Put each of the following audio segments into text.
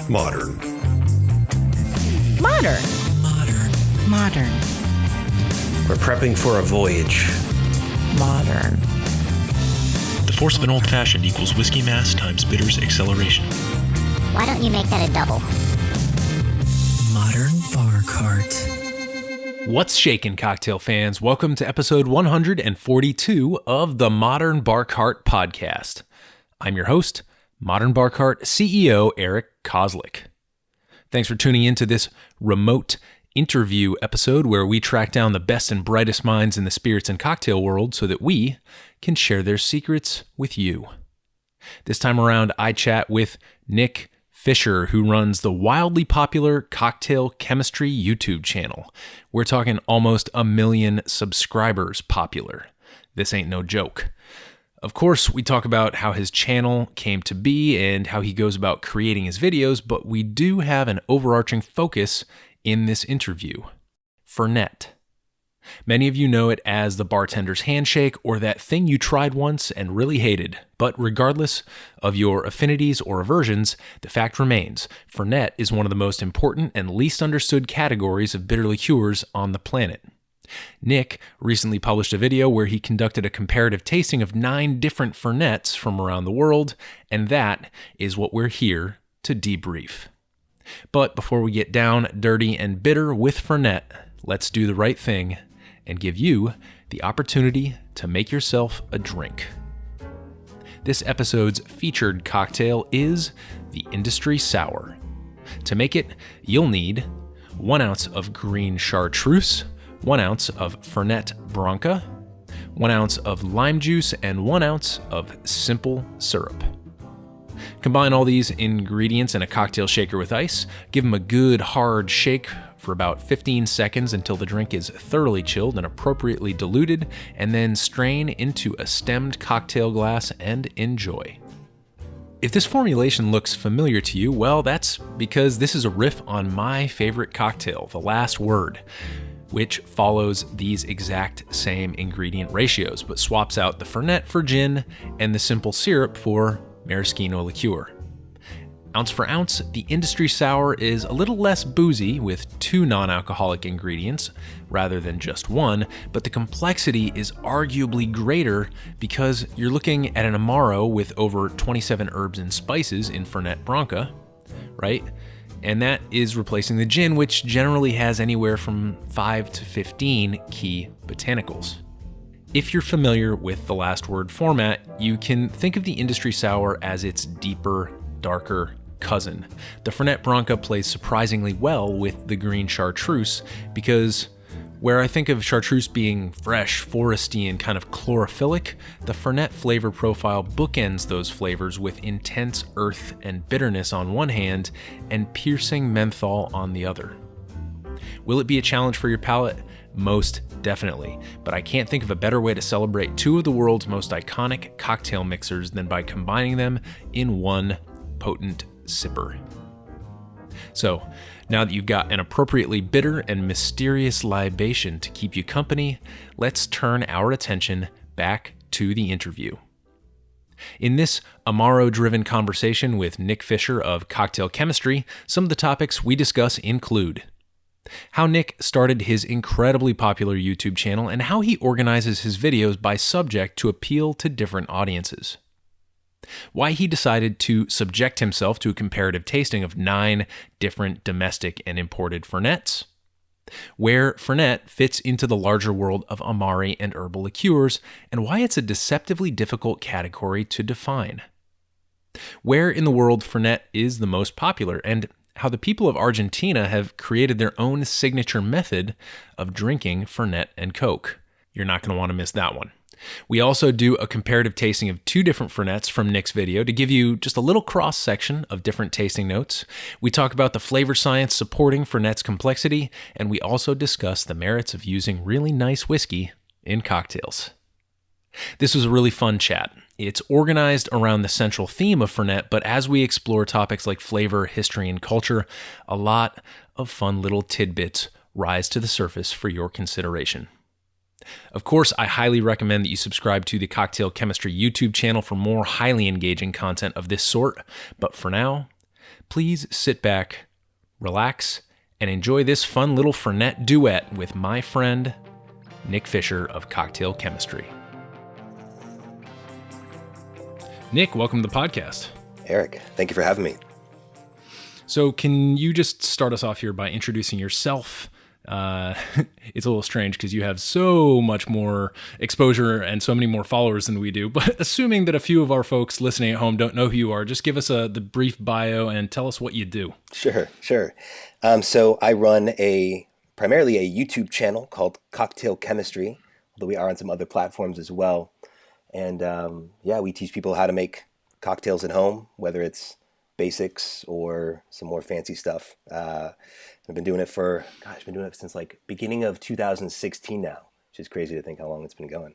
Modern. Modern. Modern. Modern. We're prepping for a voyage. Modern. The force of an old-fashioned equals whiskey mass times bitters acceleration. Why don't you make that a double? Modern bar cart. What's shakin', cocktail fans? Welcome to episode 142 of the Modern Bar Cart podcast. I'm your host, Modern Bar Cart CEO Eric Kozlik. Thanks for tuning in to this remote interview episode where we track down the best and brightest minds in the spirits and cocktail world so that we can share their secrets with you. This time around, I chat with Nick Fisher, who runs the wildly popular Cocktail Chemistry YouTube channel. We're talking almost 1 million subscribers popular. This ain't no joke. Of course, we talk about how his channel came to be and how he goes about creating his videos, but we do have an overarching focus in this interview: Fernet. Many of you know it as the bartender's handshake or that thing you tried once and really hated. But regardless of your affinities or aversions, the fact remains, Fernet is one of the most important and least understood categories of bitter liqueurs on the planet. Nick recently published a video where he conducted a comparative tasting of 9 different Fernets from around the world, and that is what we're here to debrief. But before we get down dirty and bitter with Fernet, let's do the right thing and give you the opportunity to make yourself a drink. This episode's featured cocktail is the Industry Sour. To make it, you'll need 1 ounce of green chartreuse, 1 ounce of Fernet Branca, 1 ounce of lime juice, and 1 ounce of simple syrup. Combine all these ingredients in a cocktail shaker with ice, give them a good hard shake for about 15 seconds until the drink is thoroughly chilled and appropriately diluted, and then strain into a stemmed cocktail glass and enjoy. If this formulation looks familiar to you, well, that's because this is a riff on my favorite cocktail, The Last Word, which follows these exact same ingredient ratios, but swaps out the Fernet for gin and the simple syrup for maraschino liqueur. Ounce for ounce, the Industry Sour is a little less boozy with 2 non-alcoholic ingredients rather than just 1, but the complexity is arguably greater because you're looking at an amaro with over 27 herbs and spices in Fernet Branca, right? And that is replacing the gin, which generally has anywhere from 5 to 15 key botanicals. If you're familiar with the Last Word format, you can think of the Industry Sour as its deeper, darker cousin. The Fernet Branca plays surprisingly well with the green chartreuse because where I think of chartreuse being fresh, foresty, and kind of chlorophyllic, the Fernet flavor profile bookends those flavors with intense earth and bitterness on one hand and piercing menthol on the other. Will it be a challenge for your palate? Most definitely, but I can't think of a better way to celebrate 2 of the world's most iconic cocktail mixers than by combining them in one potent sipper. So, now that you've got an appropriately bitter and mysterious libation to keep you company, let's turn our attention back to the interview. In this amaro-driven conversation with Nick Fisher of Cocktail Chemistry, some of the topics we discuss include how Nick started his incredibly popular YouTube channel and how he organizes his videos by subject to appeal to different audiences. Why he decided to subject himself to a comparative tasting of 9 different domestic and imported Fernets. Where Fernet fits into the larger world of Amari and herbal liqueurs, and why it's a deceptively difficult category to define. Where in the world Fernet is the most popular, and how the people of Argentina have created their own signature method of drinking Fernet and Coke. You're not going to want to miss that one. We also do a comparative tasting of 2 different Fernets from Nick's video to give you just a little cross-section of different tasting notes. We talk about the flavor science supporting Fernet's complexity, and we also discuss the merits of using really nice whiskey in cocktails. This was a really fun chat. It's organized around the central theme of Fernet, but as we explore topics like flavor, history, and culture, a lot of fun little tidbits rise to the surface for your consideration. Of course, I highly recommend that you subscribe to the Cocktail Chemistry YouTube channel for more highly engaging content of this sort. But for now, please sit back, relax, and enjoy this fun little Fernet duet with my friend, Nick Fisher of Cocktail Chemistry. Nick, welcome to the podcast. Eric, thank you for having me. So can you just start us off here by introducing yourself? It's a little strange because you have so much more exposure and so many more followers than we do, but assuming that a few of our folks listening at home don't know who you are, just give us the brief bio and tell us what you do. Sure. So I run primarily a YouTube channel called Cocktail Chemistry, although we are on some other platforms as well. And we teach people how to make cocktails at home, whether it's basics or some more fancy stuff. I've been doing it since like beginning of 2016 now, which is crazy to think how long it's been going.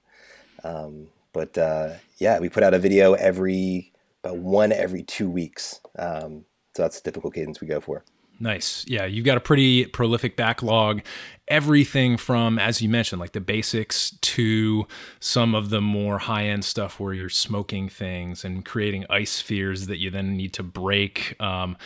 We put out a video about one every 2 weeks. So that's the typical cadence we go for. Nice. Yeah, you've got a pretty prolific backlog. Everything from, as you mentioned, like the basics to some of the more high-end stuff where you're smoking things and creating ice spheres that you then need to break. I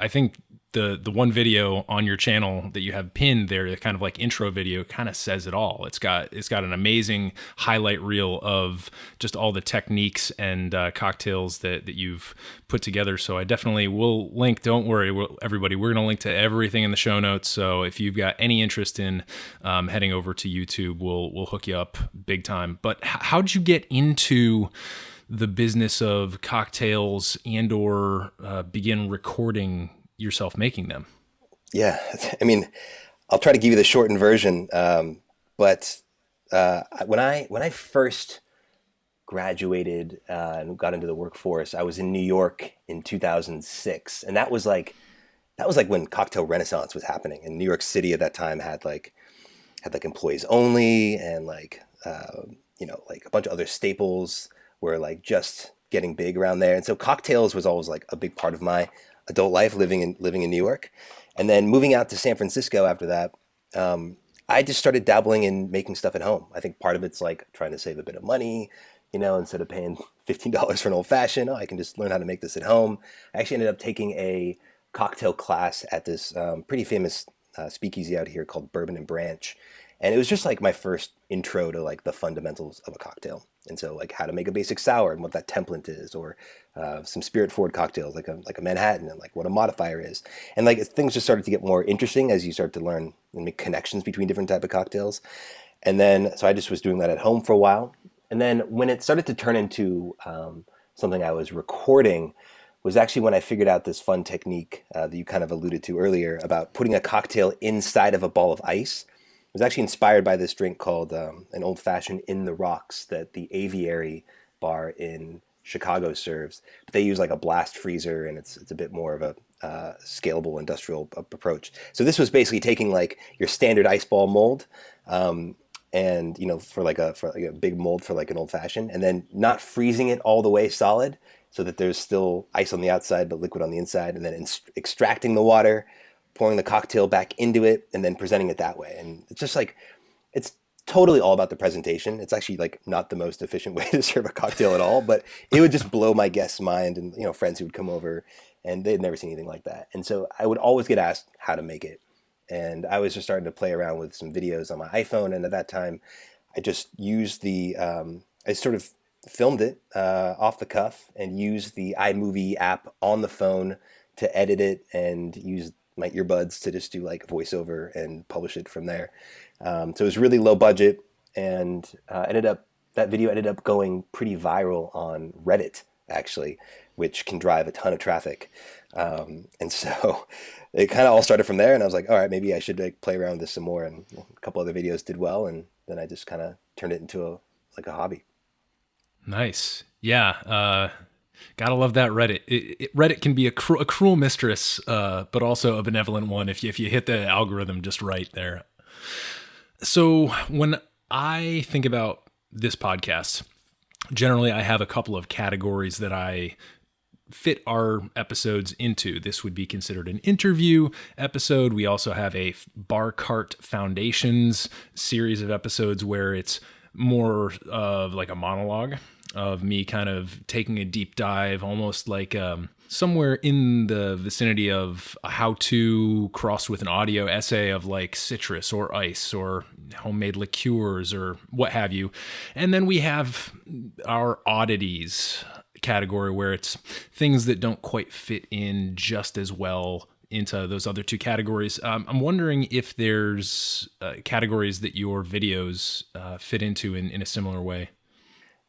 think the one video on your channel that you have pinned there, the kind of like intro video, kind of says it all. It's got an amazing highlight reel of just all the techniques and cocktails that you've put together. So I definitely will link. Don't worry, everybody. We're going to link to everything in the show notes. So if you've got any interest in heading over to YouTube, we'll hook you up big time. But how'd you get into the business of cocktails or begin recording yourself making them? Yeah, I mean, I'll try to give you the shortened version. But when I first graduated and got into the workforce, I was in New York in 2006, and that was like when cocktail renaissance was happening. And New York City at that time had employees only, and like a bunch of other staples were like just getting big around there. And so cocktails was always like a big part of my adult life, living in New York. And then moving out to San Francisco after that, I just started dabbling in making stuff at home. I think part of it's like trying to save a bit of money, instead of paying $15 for an old fashioned, I can just learn how to make this at home. I actually ended up taking a cocktail class at this pretty famous speakeasy out here called Bourbon and Branch. And it was just like my first intro to like the fundamentals of a cocktail. And so like how to make a basic sour and what that template is, or some spirit forward cocktails like a Manhattan, and like what a modifier is. And like things just started to get more interesting as you start to learn and make connections between different type of cocktails. And then, so I just was doing that at home for a while. And then when it started to turn into something I was recording was actually when I figured out this fun technique that you kind of alluded to earlier about putting a cocktail inside of a ball of ice. It was actually inspired by this drink called an old fashioned in the rocks that the Aviary bar in Chicago serves. But they use like a blast freezer, and it's a bit more of a scalable industrial approach. So this was basically taking like your standard ice ball mold, and for like a big mold for like an old fashioned, and then not freezing it all the way solid so that there's still ice on the outside but liquid on the inside, and then extracting the water, pouring the cocktail back into it, and then presenting it that way. And it's just like, it's totally all about the presentation. It's actually like not the most efficient way to serve a cocktail at all, but it would just blow my guests' mind, and friends who would come over and they'd never seen anything like that. And so I would always get asked how to make it. And I was just starting to play around with some videos on my iPhone. And at that time, I just used I sort of filmed it off the cuff and used the iMovie app on the phone to edit it, and use my earbuds to just do like voiceover and publish it from there. So it was really low budget, and that video ended up going pretty viral on Reddit, actually, which can drive a ton of traffic. And so it kind of all started from there, and I was like, all right, maybe I should like play around with this some more. And a couple other videos did well, and then I just kind of turned it into a hobby. Nice. Yeah. Gotta love that Reddit. Reddit can be a cruel mistress, but also a benevolent one if you hit the algorithm just right there. So when I think about this podcast, generally I have a couple of categories that I fit our episodes into. This would be considered an interview episode. We also have a Bar Cart Foundations series of episodes where it's more of like a monologue. of me kind of taking a deep dive, almost like somewhere in the vicinity of a how-to crossed with an audio essay of like citrus or ice or homemade liqueurs or what have you. And then we have our oddities category where it's things that don't quite fit in just as well into those other two categories. I'm wondering if there's categories that your videos fit into in a similar way.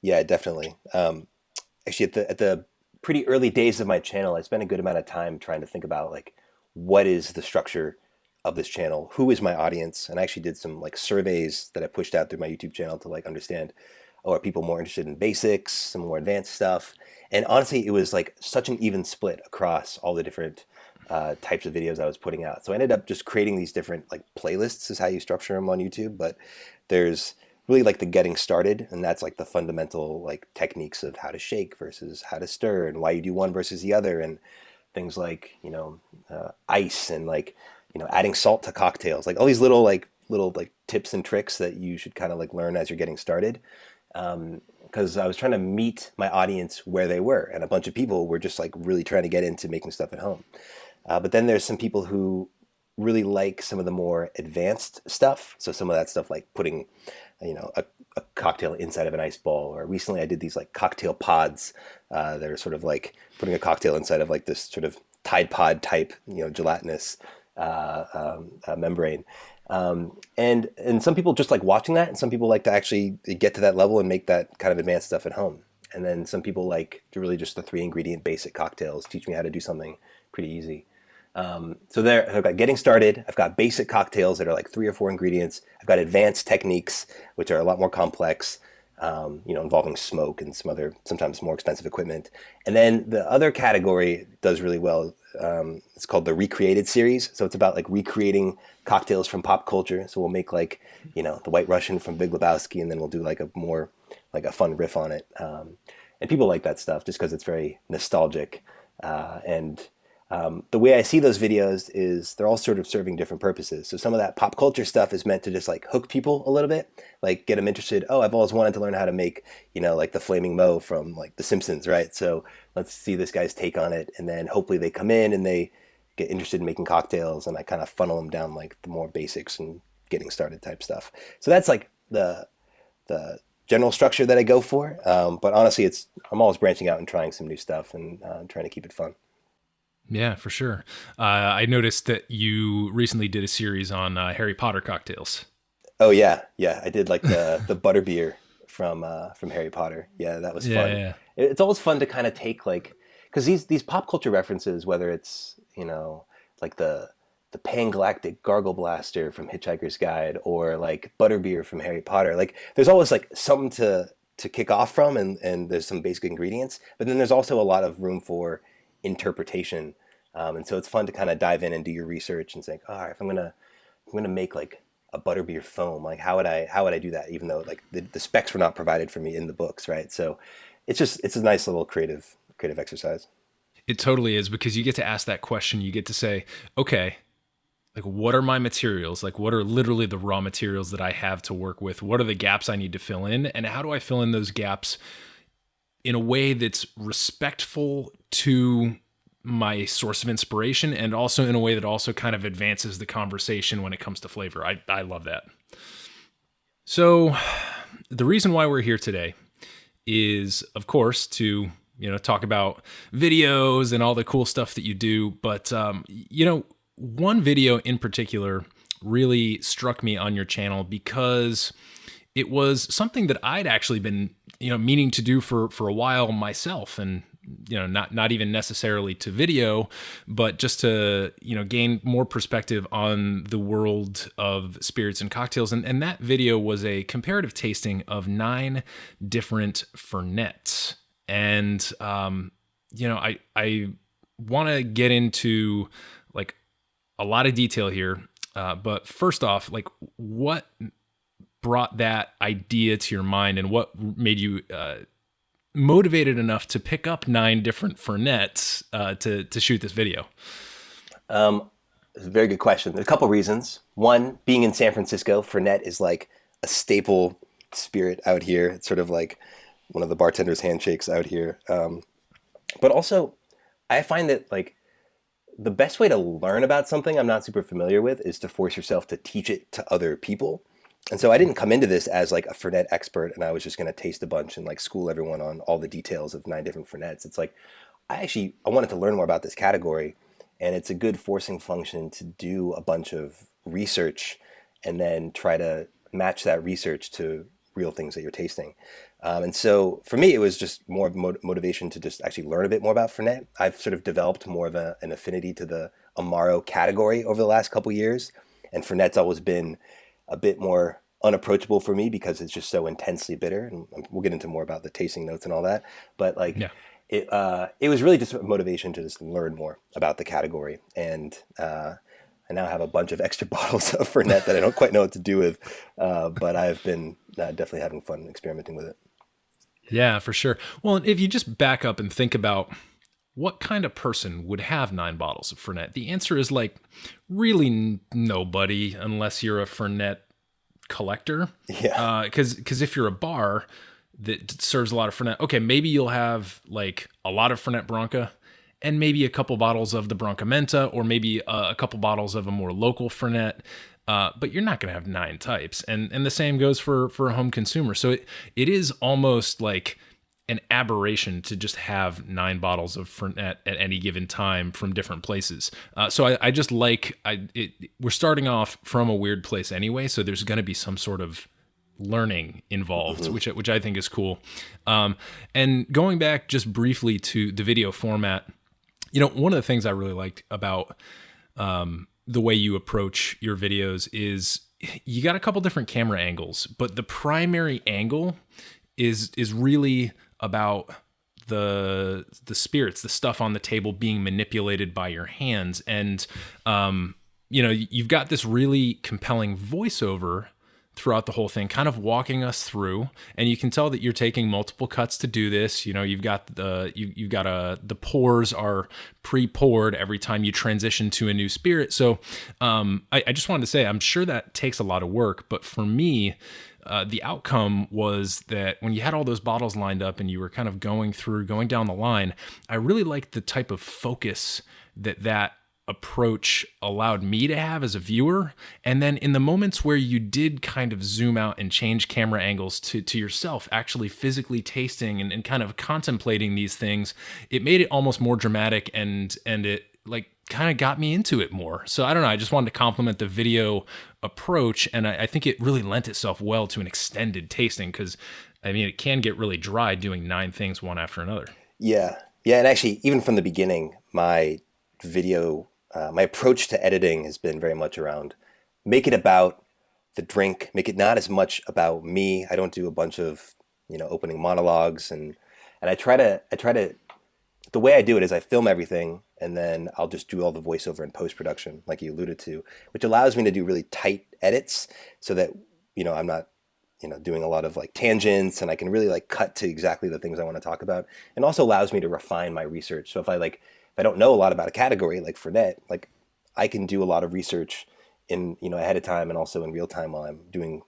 Yeah, definitely. Actually, at the pretty early days of my channel, I spent a good amount of time trying to think about like what is the structure of this channel, who is my audience, and I actually did some like surveys that I pushed out through my YouTube channel to like understand, oh, are people more interested in basics, some more advanced stuff? And honestly, it was like such an even split across all the different types of videos I was putting out. So I ended up just creating these different like playlists is how you structure them on YouTube. But there's really like the getting started, and that's like the fundamental like techniques of how to shake versus how to stir and why you do one versus the other, and things like ice and like adding salt to cocktails, like all these little tips and tricks that you should kind of like learn as you're getting started. Because I was trying to meet my audience where they were, and a bunch of people were just like really trying to get into making stuff at home. But then there's some people who really like some of the more advanced stuff. So some of that stuff like putting, a cocktail inside of an ice ball. Or recently I did these like cocktail pods that are sort of like putting a cocktail inside of like this sort of Tide Pod type, gelatinous membrane. And some people just like watching that, and some people like to actually get to that level and make that kind of advanced stuff at home. And then some people like to really just the 3-ingredient basic cocktails, teach me how to do something pretty easy. So there, I've got getting started. I've got basic cocktails that are like 3 or 4 ingredients. I've got advanced techniques, which are a lot more complex, involving smoke and some other, sometimes more expensive equipment. And then the other category does really well. It's called the Recreated series. So it's about like recreating cocktails from pop culture. So we'll make like, the White Russian from Big Lebowski, and then we'll do like a more like a fun riff on it. And people like that stuff just because it's very nostalgic. The way I see those videos is they're all sort of serving different purposes. So some of that pop culture stuff is meant to just like hook people a little bit, like get them interested. Oh, I've always wanted to learn how to make, like the Flaming Moe from like The Simpsons, right? So let's see this guy's take on it. And then hopefully they come in and they get interested in making cocktails, and I kind of funnel them down like the more basics and getting started type stuff. So that's like the general structure that I go for. But honestly, I'm always branching out and trying some new stuff and trying to keep it fun. Yeah, for sure. I noticed that you recently did a series on Harry Potter cocktails. Oh yeah, I did like the butterbeer from Harry Potter. Yeah, that was fun. Yeah. It's always fun to kind of take like, because these pop culture references, whether it's like the Pangalactic Gargle Blaster from Hitchhiker's Guide or like butterbeer from Harry Potter, like there's always like something to kick off from, and there's some basic ingredients, but then there's also a lot of room for interpretation, and so it's fun to kind of dive in and do your research and think, all right, if I'm gonna make like a butterbeer foam, like how would I do that, even though like the specs were not provided for me in the books, right? So it's a nice little creative exercise. It totally is, because you get to ask that question. You get to say, okay, like what are my materials? Like what are literally the raw materials that I have to work with? What are the gaps I need to fill in? And how do I fill in those gaps in a way that's respectful to my source of inspiration, and also in a way that also kind of advances the conversation when it comes to flavor. I love that. So the reason why we're here today is, of course, to talk about videos and all the cool stuff that you do. But one video in particular really struck me on your channel because it was something that I'd actually been meaning to do for a while myself, and not even necessarily to video, but just to gain more perspective on the world of spirits and cocktails. And that video was a comparative tasting of 9 different Fernets. And I want to get into like a lot of detail here, but first off, like what brought that idea to your mind, and what made you motivated enough to pick up 9 different Fernets to shoot this video? It's a very good question. There's a couple reasons. One, being in San Francisco, Fernet is like a staple spirit out here. It's sort of like one of the bartender's handshakes out here. But also, I find that like the best way to learn about something I'm not super familiar with is to force yourself to teach it to other people. And so I didn't come into this as like a Fernet expert and I was just going to taste a bunch and like school everyone on all the details of 9 different Fernets. It's like I wanted to learn more about this category, and it's a good forcing function to do a bunch of research and then try to match that research to real things that you're tasting. And so for me, it was just more motivation to just actually learn a bit more about Fernet. I've sort of developed more of an affinity to the Amaro category over the last couple years. And Fernet's always been a bit more unapproachable for me because it's just so intensely bitter. And we'll get into more about the tasting notes and all that. But like, Yeah. it was really just a motivation to just learn more about the category. And I now have a bunch of extra bottles of Fernet that I don't quite know what to do with. But I've been definitely having fun experimenting with it. Yeah, for sure. Well, if you just back up and think about what kind of person would have 9 bottles of Fernet, the answer is like really nobody, unless you're a Fernet collector. Yeah. Because if you're a bar that serves a lot of Fernet, okay, maybe you'll have like a lot of Fernet Branca and maybe a couple bottles of the Branca Mendte, or maybe a couple bottles of a more local Fernet. But you're not going to have 9 types. And the same goes for a home consumer. So it is almost like an aberration to just have 9 bottles of Fernet at any given time from different places. So I just like, we're starting off from a weird place anyway. So there's going to be some sort of learning involved, which I think is cool. And going back just briefly to the video format, one of the things I really liked about the way you approach your videos is you got a couple different camera angles, but the primary angle is really about the spirits, the stuff on the table being manipulated by your hands. And, you've got this really compelling voiceover throughout the whole thing, kind of walking us through, and you can tell that you're taking multiple cuts to do this. You've got the pours are pre-poured every time you transition to a new spirit. So I just wanted to say, I'm sure that takes a lot of work, but for me, the outcome was that when you had all those bottles lined up and you were kind of going down the line, I really liked the type of focus that approach allowed me to have as a viewer. And then in the moments where you did kind of zoom out and change camera angles to yourself, actually physically tasting and kind of contemplating these things, it made it almost more dramatic and it like kind of got me into it more. So I don't know, I just wanted to compliment the video approach, and I think it really lent itself well to an extended tasting, because I mean, it can get really dry doing 9 things one after another. Yeah. And actually, even from the beginning, my approach to editing has been very much around make it about the drink, make it not as much about me. I don't do a bunch of, opening monologues, and I try to, the way I do it is I film everything and then I'll just do all the voiceover and post-production, like you alluded to, which allows me to do really tight edits so that, I'm not, doing a lot of like tangents, and I can really like cut to exactly the things I want to talk about, and also allows me to refine my research. So if I don't know a lot about a category like Fernet, like I can do a lot of research in, ahead of time and also in real time while I'm doing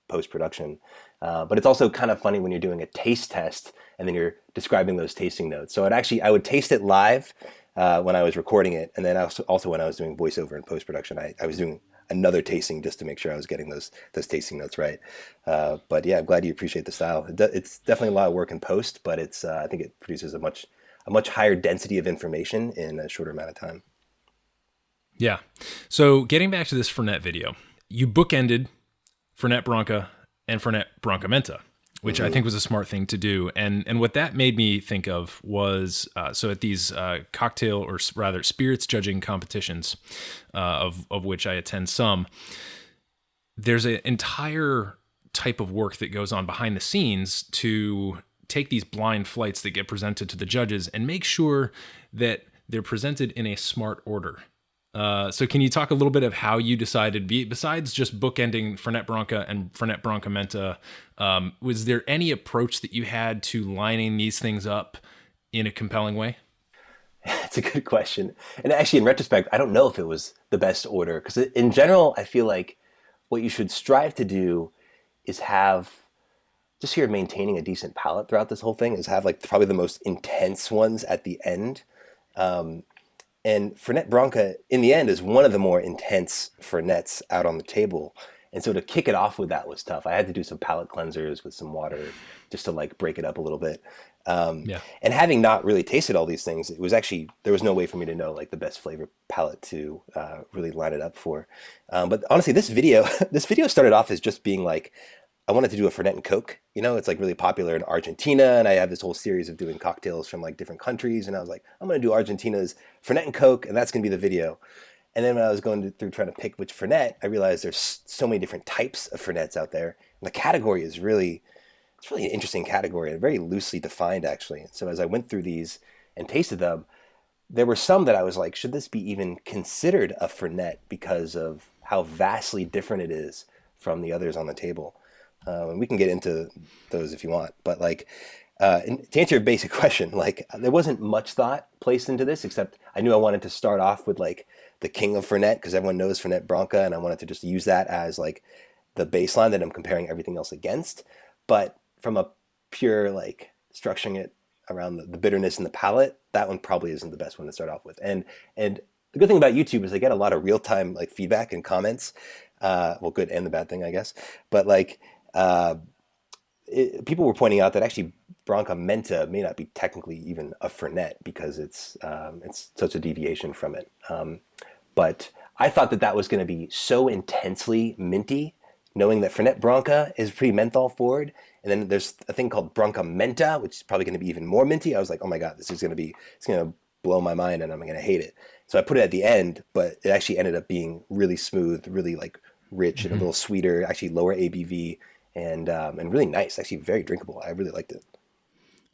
post-production. But it's also kind of funny when you're doing a taste test and then you're describing those tasting notes. So I would taste it live when I was recording it. And then also when I was doing voiceover and post-production, I was doing another tasting just to make sure I was getting those tasting notes right. But yeah, I'm glad you appreciate the style. It's definitely a lot of work in post, but I think it produces a much higher density of information in a shorter amount of time. Yeah. So getting back to this Fernet video, you bookended Fernet Branca and Fernet Branca Mendte, which I think was a smart thing to do. And what that made me think of was, so at these cocktail, or rather spirits judging competitions, of which I attend some, there's an entire type of work that goes on behind the scenes to take these blind flights that get presented to the judges and make sure that they're presented in a smart order. So can you talk a little bit of how you decided, besides just bookending Fernet Branca and Fernet Branca Mendte, was there any approach that you had to lining these things up in a compelling way? It's a good question. And actually, in retrospect, I don't know if it was the best order, because in general, I feel like what you should strive to do is have just here maintaining a decent palate throughout this whole thing is have like probably the most intense ones at the end. And Fernet Branca, in the end, is one of the more intense Fernets out on the table. And so to kick it off with that was tough. I had to do some palate cleansers with some water just to like break it up a little bit. Yeah. And having not really tasted all these things, it was actually, there was no way for me to know like the best flavor palette to really line it up for. But honestly, this video, this video started off as just being like, I wanted to do a Fernet and Coke. You know, it's like really popular in Argentina, and I have this whole series of doing cocktails from like different countries. And I was like, I'm going to do Argentina's Fernet and Coke, and that's going to be the video. And then when I was going through trying to pick which Fernet, I realized there's so many different types of Fernets out there. And the category is really, it's really an interesting category and very loosely defined, actually. So as I went through these and tasted them, there were some that I was like, should this be even considered a Fernet because of how vastly different it is from the others on the table? And we can get into those if you want. But like, and to answer your basic question, like there wasn't much thought placed into this, except I knew I wanted to start off with like the king of Fernet because everyone knows Fernet Branca, and I wanted to just use that as like the baseline that I'm comparing everything else against. But from a pure like structuring it around the bitterness and the palate, that one probably isn't the best one to start off with. And the good thing about YouTube is I get a lot of real time like feedback and comments. Well, good and the bad thing, I guess. But like people were pointing out that actually Branca Mendte may not be technically even a Fernet because it's such a deviation from it. But I thought that was going to be so intensely minty, knowing that Fernet Branca is pretty menthol forward. And then there's a thing called Branca Menta, which is probably going to be even more minty. I was like, oh my God, it's going to blow my mind and I'm going to hate it. So I put it at the end, but it actually ended up being really smooth, really like rich and a little sweeter, actually lower ABV and really nice, actually very drinkable. I really liked it.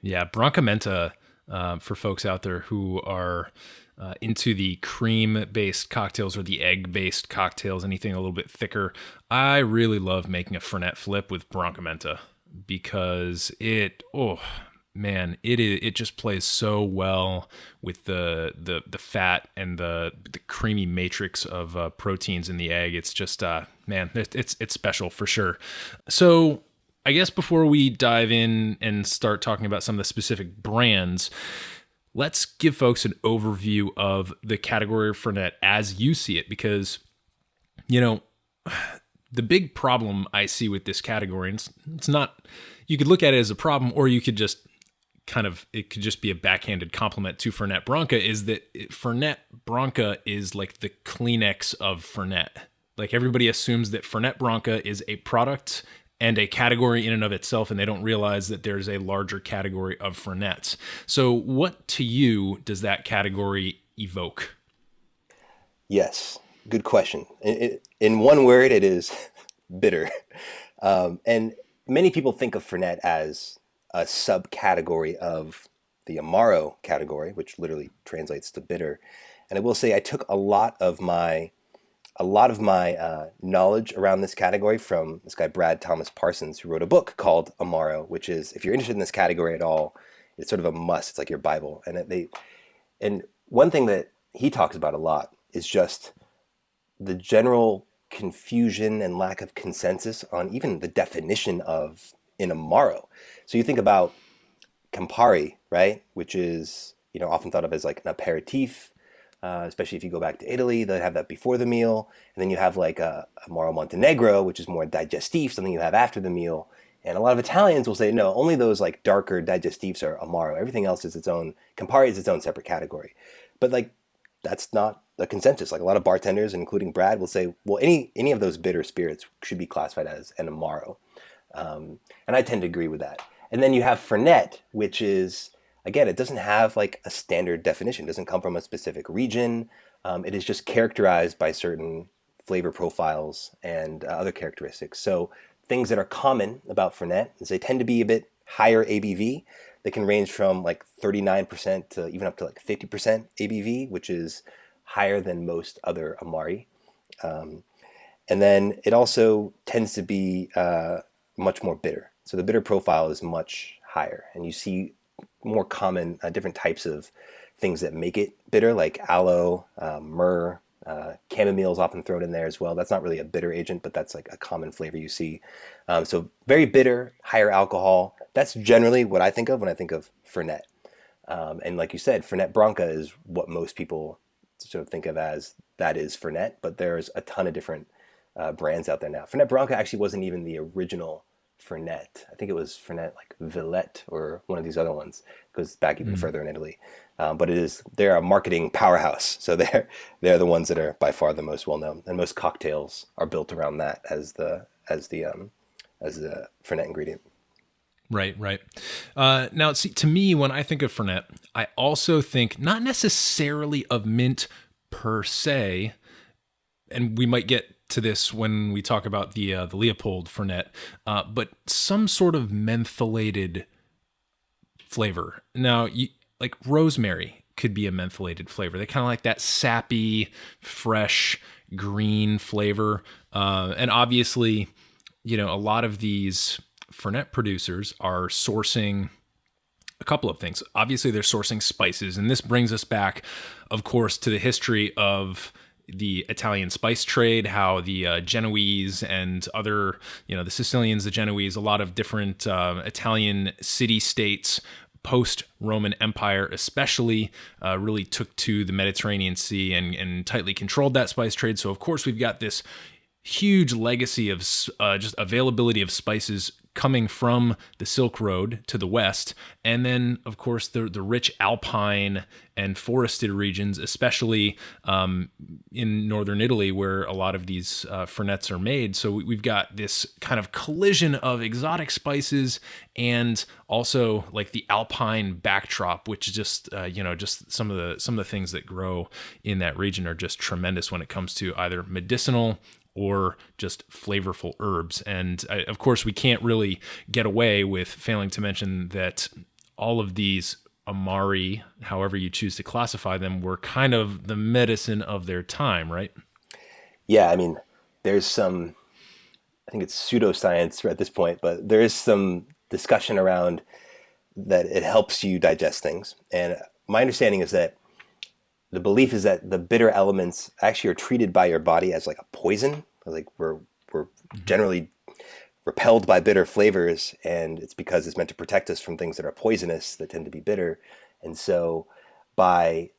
Yeah, Branca Menta, for folks out there who are into the cream-based cocktails or the egg-based cocktails, anything a little bit thicker, I really love making a Fernet flip with Branca Menta because it just plays so well with the fat and the creamy matrix of proteins in the egg. It's just it's special for sure. So I guess before we dive in and start talking about some of the specific brands, let's give folks an overview of the category of Fernet as you see it, because, you know, the big problem I see with this category, and it's not, you could look at it as a problem, or you could just it could just be a backhanded compliment to Fernet Branca, is that Fernet Branca is like the Kleenex of Fernet. Like everybody assumes that Fernet Branca is a product and a category in and of itself, and they don't realize that there's a larger category of Fernets. So what to you does that category evoke? Yes, good question. In one word, it is bitter. And many people think of Fernet as a subcategory of the Amaro category, which literally translates to bitter. And I will say I took a lot of my knowledge around this category from this guy, Brad Thomas Parsons, who wrote a book called Amaro, which is, if you're interested in this category at all, it's sort of a must. It's like your Bible. And one thing that he talks about a lot is just the general confusion and lack of consensus on even the definition of an Amaro. So you think about Campari, right? Which is, often thought of as like an aperitif. Especially if you go back to Italy, they have that before the meal. And then you have like a Amaro Montenegro, which is more digestif, something you have after the meal. And a lot of Italians will say, no, only those like darker digestifs are Amaro. Everything else is its own, Campari is its own separate category. But like, that's not a consensus. Like a lot of bartenders, including Brad, will say, well, any of those bitter spirits should be classified as an Amaro. And I tend to agree with that. And then you have Fernet, which is, again, it doesn't have like a standard definition. It doesn't come from a specific region. It is just characterized by certain flavor profiles and other characteristics. So things that are common about Fernet is they tend to be a bit higher ABV. They can range from like 39% to even up to like 50% ABV, which is higher than most other Amari. And then it also tends to be much more bitter. So the bitter profile is much higher, and you see more common different types of things that make it bitter, like aloe, myrrh, Chamomile is often thrown in there as well. That's not really a bitter agent, but that's like a common flavor you see. So very bitter, higher alcohol. That's generally what I think of when I think of Fernet. And like you said, Fernet Branca is what most people sort of think of as that is Fernet, but there's a ton of different brands out there now. Fernet Branca actually wasn't even the original Fernet. I think it was Fernet like Villette or one of these other ones. It goes back even further in Italy. But they're a marketing powerhouse. So they're the ones that are by far the most well known, and most cocktails are built around that as the Fernet ingredient. Right, right. Now, see, to me, when I think of Fernet, I also think not necessarily of mint per se, and we might get to this when we talk about the Leopold Fernet, but some sort of mentholated flavor. Now, like rosemary could be a mentholated flavor. They kind of like that sappy, fresh, green flavor. And obviously, a lot of these Fernet producers are sourcing a couple of things. Obviously, they're sourcing spices. And this brings us back, of course, to the history of the Italian spice trade, how the Genoese and other, the Sicilians, the Genoese, a lot of different Italian city-states post-Roman Empire especially really took to the Mediterranean Sea and tightly controlled that spice trade. So, of course, we've got this huge legacy of just availability of spices coming from the Silk Road to the west, and then of course the rich alpine and forested regions, especially in northern Italy, where a lot of these Fernets are made. So we've got this kind of collision of exotic spices and also like the alpine backdrop, which just just some of the things that grow in that region are just tremendous when it comes to either medicinal or just flavorful herbs. And of course, we can't really get away with failing to mention that all of these Amari, however you choose to classify them, were kind of the medicine of their time, right? Yeah, I mean, there's some, I think it's pseudoscience at this point, but there is some discussion around that it helps you digest things. And my understanding is that the belief is that the bitter elements actually are treated by your body as like a poison. Like we're generally repelled by bitter flavors, and it's because it's meant to protect us from things that are poisonous that tend to be bitter. And so by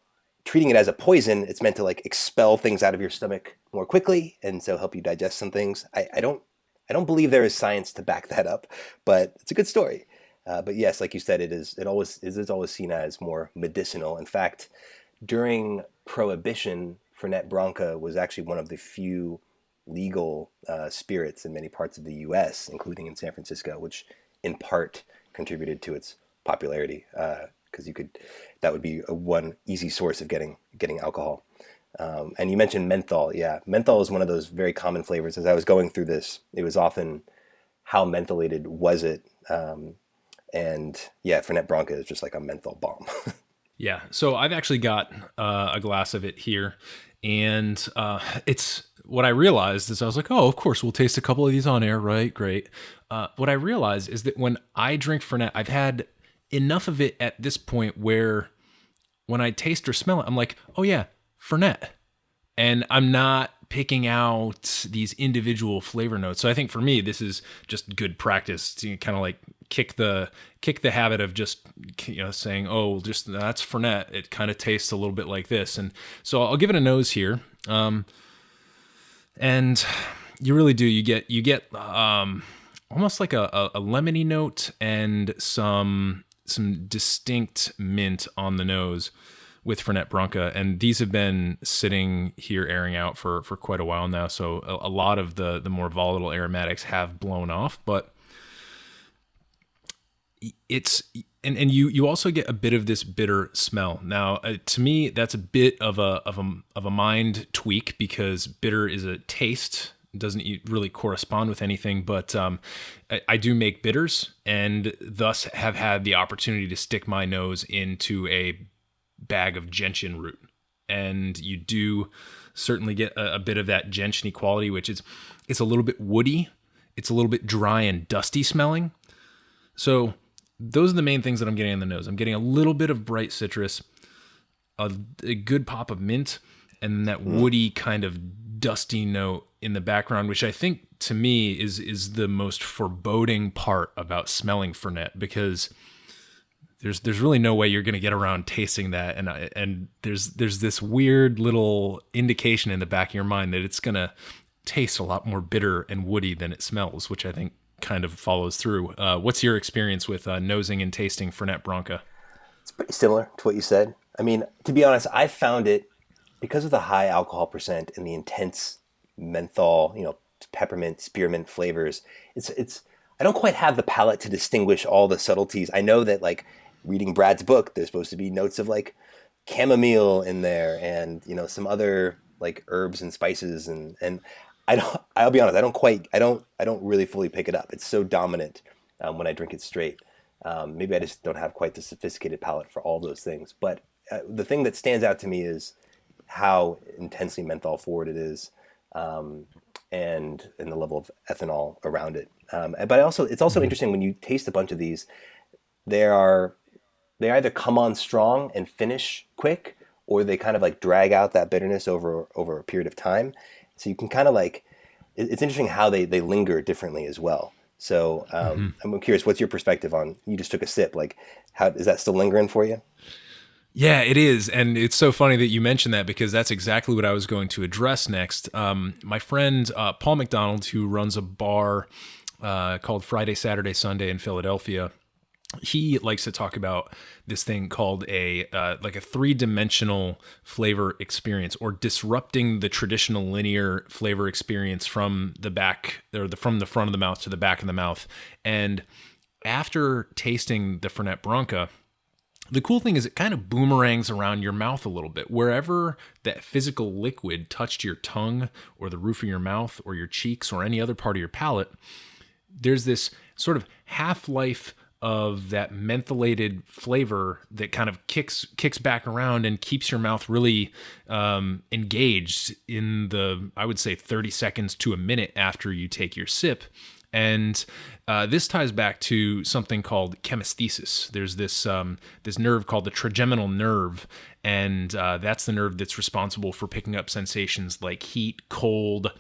treating it as a poison, it's meant to like expel things out of your stomach more quickly, and so help you digest some things. I don't believe there is science to back that up, but it's a good story. But yes, like you said, it is always seen as more medicinal. In fact, during Prohibition, Fernet Branca was actually one of the few legal spirits in many parts of the U.S., including in San Francisco, which in part contributed to its popularity, because that would be one easy source of getting alcohol. And you mentioned menthol. Yeah, menthol is one of those very common flavors. As I was going through this, it was often how mentholated was it? And yeah, Fernet Branca is just like a menthol bomb. Yeah, so I've actually got a glass of it here, and it's what I realized is I was like, oh, of course, we'll taste a couple of these on air, right? Great. What I realized is that when I drink Fernet, I've had enough of it at this point where when I taste or smell it, I'm like, oh yeah, Fernet. And I'm not picking out these individual flavor notes. So I think for me, this is just good practice to kind of like kick the habit of just saying, oh, just that's Fernet. It kind of tastes a little bit like this. And so I'll give it a nose here. And you really do. You get almost like a lemony note and some distinct mint on the nose with Fernet Branca, and these have been sitting here airing out for quite a while now. So a lot of the more volatile aromatics have blown off, but it's and you also get a bit of this bitter smell. Now, to me, that's a bit of a mind tweak because bitter is a taste. It doesn't really correspond with anything, but I do make bitters, and thus have had the opportunity to stick my nose into a bag of gentian root, and you do certainly get a bit of that gentian quality, which it's a little bit woody, it's a little bit dry and dusty smelling. So those are the main things that I'm getting in the nose. I'm getting a little bit of bright citrus, a good pop of mint, and that woody kind of dusty note in the background, which I think to me is the most foreboding part about smelling Fernet, because there's really no way you're going to get around tasting that, and there's this weird little indication in the back of your mind that it's going to taste a lot more bitter and woody than it smells, which I think kind of follows through. What's your experience with nosing and tasting Fernet Branca? It's pretty similar to what you said. I mean, to be honest, I found it because of the high alcohol percent and the intense menthol, peppermint, spearmint flavors. It's I don't quite have the palate to distinguish all the subtleties. I know that, like, reading Brad's book, there's supposed to be notes of like chamomile in there and some other like herbs and spices, and I'll be honest, I don't really fully pick it up. It's so dominant when I drink it straight. Maybe I just don't have quite the sophisticated palate for all those things. But the thing that stands out to me is how intensely menthol forward it is, and the level of ethanol around it. But it's also interesting when you taste a bunch of these, they either come on strong and finish quick, or they kind of like drag out that bitterness over a period of time. So you can kind of like, it's interesting how they linger differently as well. So I'm curious, what's your perspective on, you just took a sip, like how is that still lingering for you? Yeah, it is. And it's so funny that you mentioned that, because that's exactly what I was going to address next. My friend, Paul McDonald, who runs a bar called Friday, Saturday, Sunday in Philadelphia, he likes to talk about this thing called a three-dimensional flavor experience, or disrupting the traditional linear flavor experience from the back, or from the front of the mouth to the back of the mouth. And after tasting the Fernet Branca, the cool thing is it kind of boomerangs around your mouth a little bit. Wherever that physical liquid touched your tongue or the roof of your mouth or your cheeks or any other part of your palate, there's this sort of half-life of that mentholated flavor that kind of kicks back around and keeps your mouth really engaged in the, I would say, 30 seconds to a minute after you take your sip. And this ties back to something called chemisthesis. There's this nerve called the trigeminal nerve, and that's the nerve that's responsible for picking up sensations like heat, cold,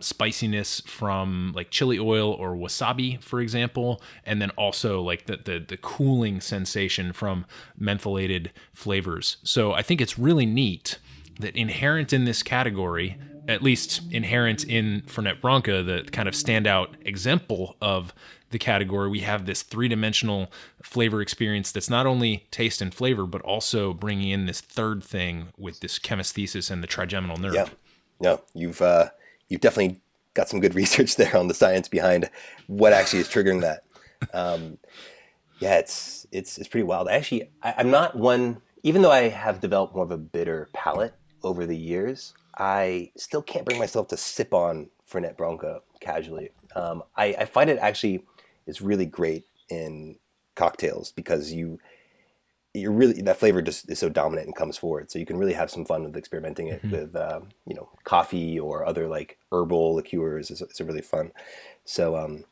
spiciness from like chili oil or wasabi, for example, and then also like the cooling sensation from mentholated flavors. So I think it's really neat that inherent in this category, at least inherent in Fernet Branca, the kind of standout example of the category, we have this three-dimensional flavor experience that's not only taste and flavor, but also bringing in this third thing with this chemisthesis and the trigeminal nerve. Yeah, no, you've definitely got some good research there on the science behind what actually is triggering that. Yeah, it's pretty wild. Actually, I'm not one, even though I have developed more of a bitter palate over the years, I still can't bring myself to sip on Fernet Branca casually. I find it actually is really great in cocktails, because you're really, that flavor just is so dominant and comes forward. So you can really have some fun with experimenting it with, coffee or other like herbal liqueurs. It's really fun. So,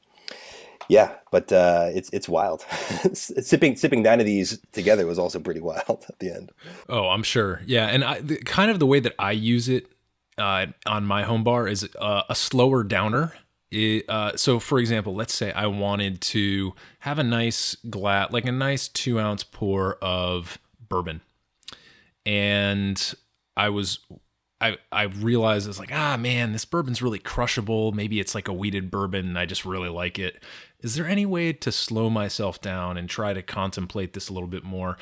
yeah, but it's wild. Sipping 9 of these together was also pretty wild at the end. Oh, I'm sure. Yeah, and kind of the way that I use it on my home bar is a slower downer. So, for example, let's say I wanted to have a nice glass, like a nice 2-ounce pour of bourbon, and I realized it's like, man, this bourbon's really crushable. Maybe it's like a wheated bourbon and I just really like it. Is there any way to slow myself down and try to contemplate this a little bit more?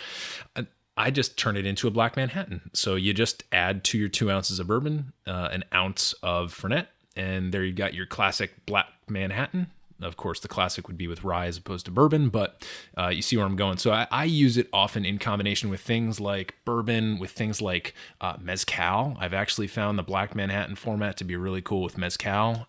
I just turn it into a Black Manhattan. So you just add to your 2 ounces of bourbon, an ounce of Fernet, and there you got your classic Black Manhattan. Of course, the classic would be with rye as opposed to bourbon, but you see where I'm going. So I use it often in combination with things like bourbon, with things like mezcal. I've actually found the Black Manhattan format to be really cool with mezcal.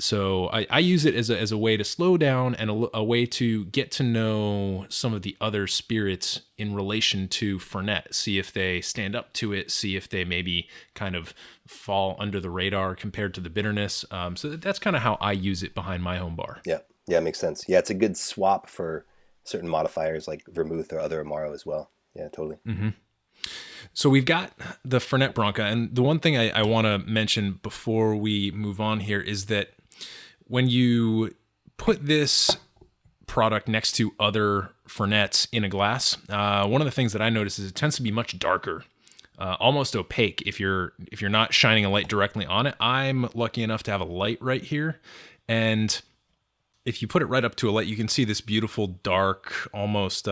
So I use it as a way to slow down and a way to get to know some of the other spirits in relation to Fernet, see if they stand up to it, see if they maybe kind of fall under the radar compared to the bitterness. So that's kind of how I use it behind my home bar. Yeah, it makes sense. Yeah, it's a good swap for certain modifiers like vermouth or other amaro as well. Yeah, totally. Mm-hmm. So we've got the Fernet Branca, and the one thing I want to mention before we move on here is that when you put this product next to other Fernets in a glass, one of the things that I notice is it tends to be much darker, almost opaque if you're not shining a light directly on it. I'm lucky enough to have a light right here, and if you put it right up to a light, you can see this beautiful dark, almost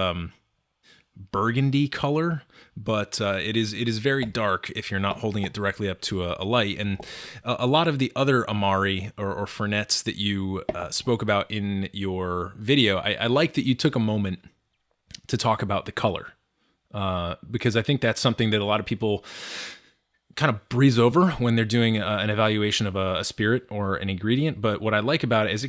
burgundy color, but it is very dark if you're not holding it directly up to a light. And a lot of the other Amari or Fernets that you spoke about in your video, I like that you took a moment to talk about the color, because I think that's something that a lot of people kind of breeze over when they're doing an evaluation of a spirit or an ingredient. But what I like about it is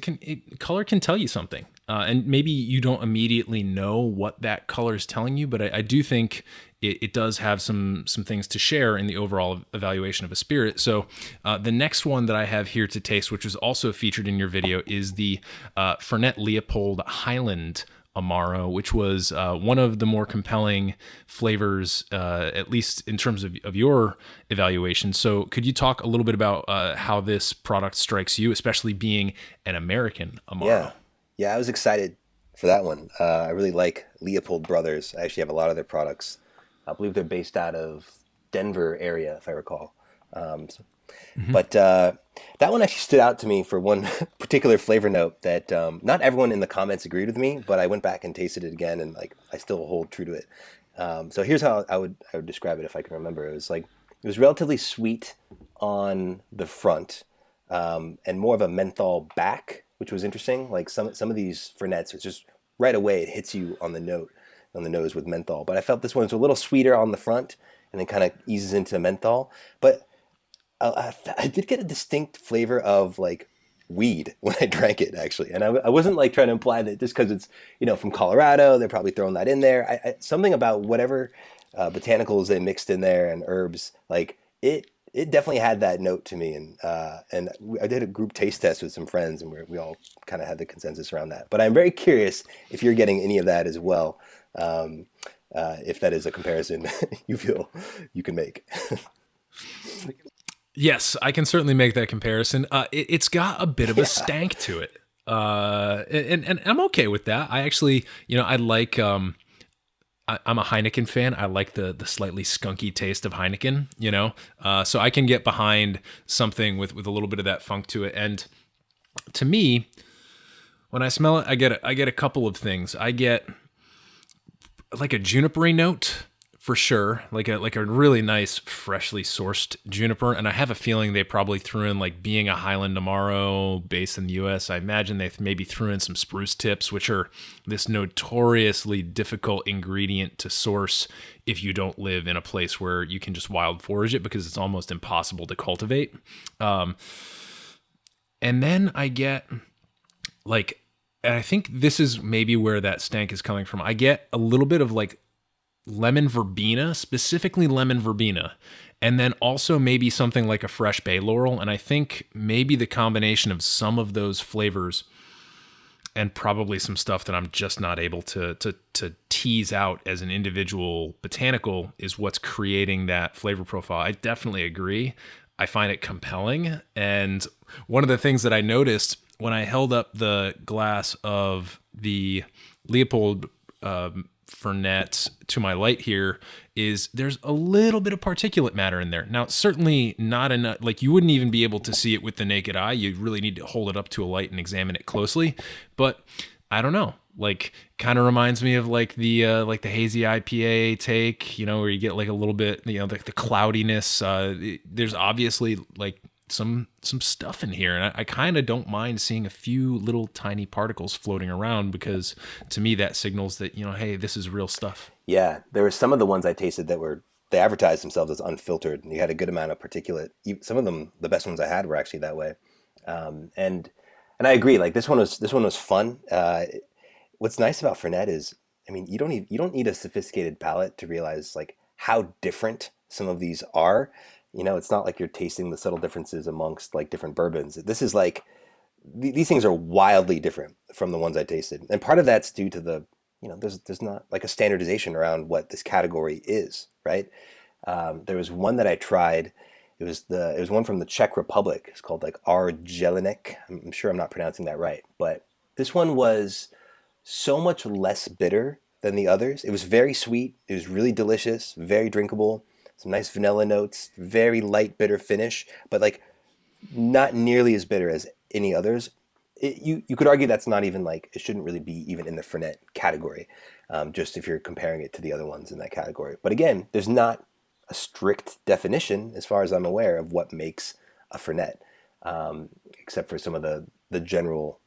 color can tell you something. And maybe you don't immediately know what that color is telling you, but I do think it does have some things to share in the overall evaluation of a spirit. So the next one that I have here to taste, which was also featured in your video, is the Fernet Leopold Highland Amaro, which was one of the more compelling flavors, at least in terms of your evaluation. So could you talk a little bit about how this product strikes you, especially being an American Amaro? Yeah, I was excited for that one. I really like Leopold Brothers. I actually have a lot of their products. I believe they're based out of Denver area, if I recall. But that one actually stood out to me for one particular flavor note that not everyone in the comments agreed with me, but I went back and tasted it again, and like I still hold true to it. So here's how I would describe it if I can remember. It was relatively sweet on the front, and more of a menthol back, which was interesting. Like some of these Fernets, it's just right away it hits you on the nose with menthol. But I felt this one was a little sweeter on the front, and then kind of eases into menthol. But I did get a distinct flavor of like weed when I drank it, actually. And I wasn't like trying to imply that just because it's, from Colorado, they're probably throwing that in there. Something about whatever botanicals they mixed in there and herbs, like it definitely had that note to me. And I did a group taste test with some friends, and we all kind of had the consensus around that. But I'm very curious if you're getting any of that as well, if that is a comparison you feel you can make. Yes, I can certainly make that comparison. It's got a bit of a stank to it, and I'm okay with that. I actually, I like. I'm a Heineken fan. I like the slightly skunky taste of Heineken. So I can get behind something with a little bit of that funk to it. And to me, when I smell it, I get a couple of things. I get like a juniper note. For sure, like a really nice, freshly sourced juniper, and I have a feeling they probably threw in, like, being a Highland Amaro based in the U.S. I imagine they maybe threw in some spruce tips, which are this notoriously difficult ingredient to source if you don't live in a place where you can just wild forage it, because it's almost impossible to cultivate. And then I get like, and I think this is maybe where that stank is coming from. I get a little bit of like lemon verbena, specifically lemon verbena, and then also maybe something like a fresh bay laurel. And I think maybe the combination of some of those flavors and probably some stuff that I'm just not able to tease out as an individual botanical is what's creating that flavor profile. I definitely agree. I find it compelling. And one of the things that I noticed when I held up the glass of the Leopold Fernet to my light here is there's a little bit of particulate matter in there. Now, certainly not enough, like you wouldn't even be able to see it with the naked eye. You really need to hold it up to a light and examine it closely. But I don't know, like kind of reminds me of like the hazy IPA take, where you get like a little bit, the cloudiness. There's obviously like some stuff in here, and I kind of don't mind seeing a few little tiny particles floating around, because to me that signals that hey, this is real stuff. Yeah, there were some of the ones I tasted that they advertised themselves as unfiltered, and you had a good amount of particulate. Some of them, the best ones I had, were actually that way. And I agree. Like this one was fun. What's nice about Fernet is, I mean, you don't need a sophisticated palate to realize like how different some of these are. It's not like you're tasting the subtle differences amongst like different bourbons. This is like, these things are wildly different from the ones I tasted. And part of that's due to there's not like a standardization around what this category is, right? There was one that I tried. It was one from the Czech Republic. It's called like Argelinek. I'm sure I'm not pronouncing that right, but this one was so much less bitter than the others. It was very sweet. It was really delicious, very drinkable. Some nice vanilla notes, very light bitter finish, but like not nearly as bitter as any others. You could argue that's not even like it shouldn't really be even in the Fernet category, just if you're comparing it to the other ones in that category. But again, there's not a strict definition, as far as I'm aware, of what makes a Fernet, except for some of the general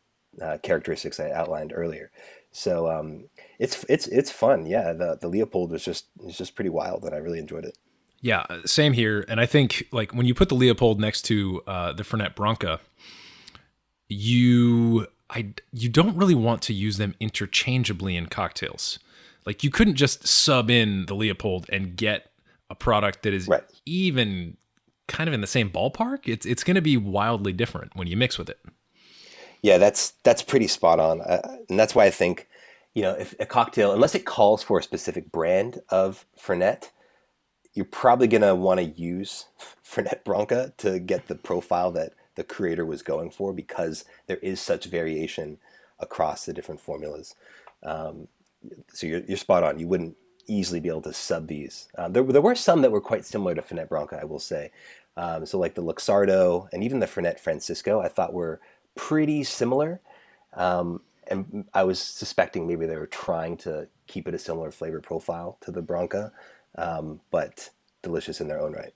characteristics I outlined earlier. So it's fun. Yeah, the Leopold is just pretty wild, and I really enjoyed it. Yeah, same here. And I think like when you put the Leopold next to the Fernet Branca, you don't really want to use them interchangeably in cocktails. Like you couldn't just sub in the Leopold and get a product that is Right. even kind of in the same ballpark. It's going to be wildly different when you mix with it. Yeah, that's pretty spot on, and that's why I think, if a cocktail, unless it calls for a specific brand of Fernet, you're probably gonna want to use Fernet Branca to get the profile that the creator was going for, because there is such variation across the different formulas. Um, so you're spot on. You wouldn't easily be able to sub these. There were some that were quite similar to Fernet Branca, I will say. So like the Luxardo and even the Fernet Francisco, I thought were pretty similar. And I was suspecting maybe they were trying to keep it a similar flavor profile to the Branca, but delicious in their own right.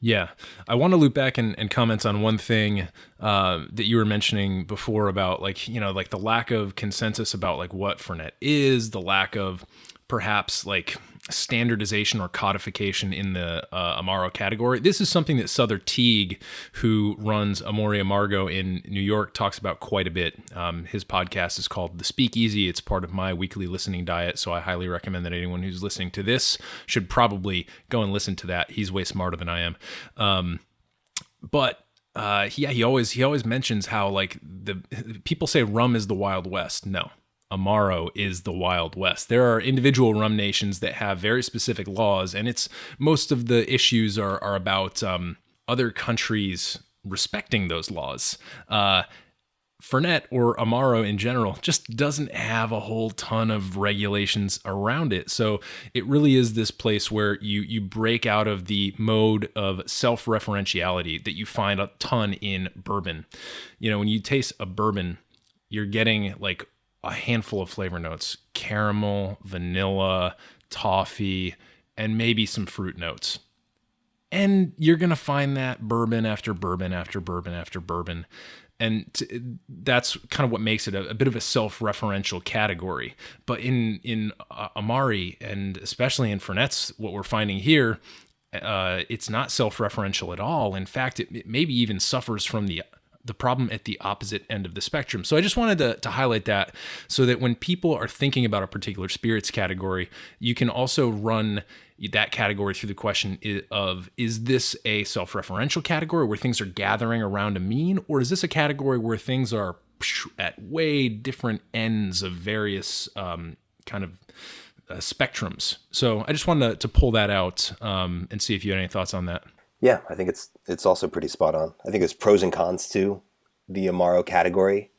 Yeah. I want to loop back and comment on one thing that you were mentioning before about like the lack of consensus about like what Fernet is, the lack of perhaps like standardization or codification in the Amaro category. This is something that Souther Teague, who runs Amore Amargo in New York, talks about quite a bit. His podcast is called The Speakeasy. It's part of my weekly listening diet, so I highly recommend that anyone who's listening to this should probably go and listen to that. He's way smarter than I am. He always mentions how like the people say rum is the Wild West. No. Amaro is the Wild West. There are individual rum nations that have very specific laws, and it's most of the issues are about other countries respecting those laws. Fernet or Amaro in general just doesn't have a whole ton of regulations around it. So it really is this place where you break out of the mode of self-referentiality that you find a ton in bourbon. When you taste a bourbon, you're getting like a handful of flavor notes: caramel, vanilla, toffee, and maybe some fruit notes. And you're going to find that bourbon after bourbon after bourbon after bourbon. And that's kind of what makes it a bit of a self-referential category. But in Amari, and especially in Fernets, what we're finding here, it's not self-referential at all. In fact, it maybe even suffers from the problem at the opposite end of the spectrum. So I just wanted to highlight that, so that when people are thinking about a particular spirits category, you can also run that category through the question of, is this a self-referential category where things are gathering around a mean, or is this a category where things are at way different ends of various kind of spectrums? So I just wanted to pull that out and see if you had any thoughts on that. Yeah, I think it's also pretty spot on. I think there's pros and cons to the Amaro category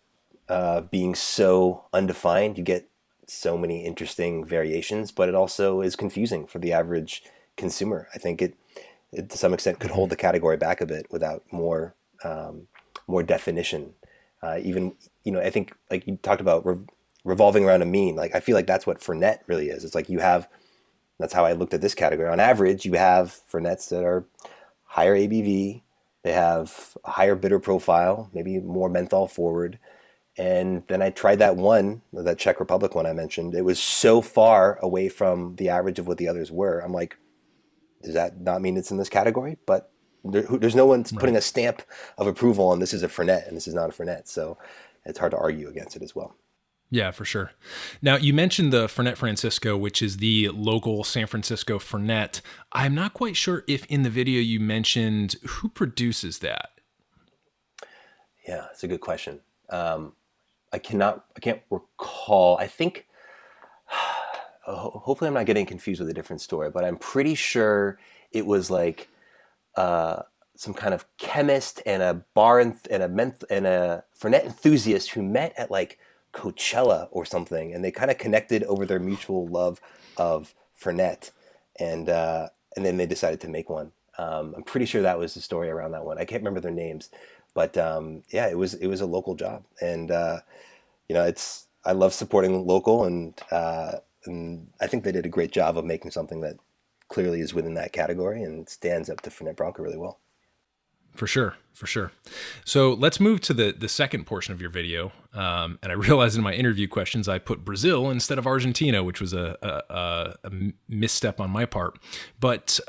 being so undefined. You get so many interesting variations, but it also is confusing for the average consumer. I think it to some extent could hold the category back a bit without more definition. I think like you talked about revolving around a mean. Like I feel like that's what Fernet really is. It's like that's how I looked at this category. On average, you have Fernets that are higher ABV, they have a higher bitter profile, maybe more menthol forward. And then I tried that Czech Republic one I mentioned. It was so far away from the average of what the others were. I'm like, does that not mean it's in this category? But there's no one putting a stamp of approval on this is a Fernet and this is not a Fernet. So it's hard to argue against it as well. Yeah, for sure. Now, you mentioned the Fernet Francisco, which is the local San Francisco Fernet. I'm not quite sure if in the video you mentioned who produces that. Yeah, it's a good question. I can't recall. I think hopefully I'm not getting confused with a different story, but I'm pretty sure it was like some kind of chemist and a and a Fernet enthusiast who met at like Coachella or something, and they kind of connected over their mutual love of Fernet, and then they decided to make one. I'm pretty sure that was the story around that one. I can't remember their names, but yeah, it was a local job, and it's I love supporting local, and I think they did a great job of making something that clearly is within that category and stands up to Fernet Branca really well. For sure, for sure. So let's move to the second portion of your video. And I realized in my interview questions I put Brazil instead of Argentina, which was a misstep on my part. But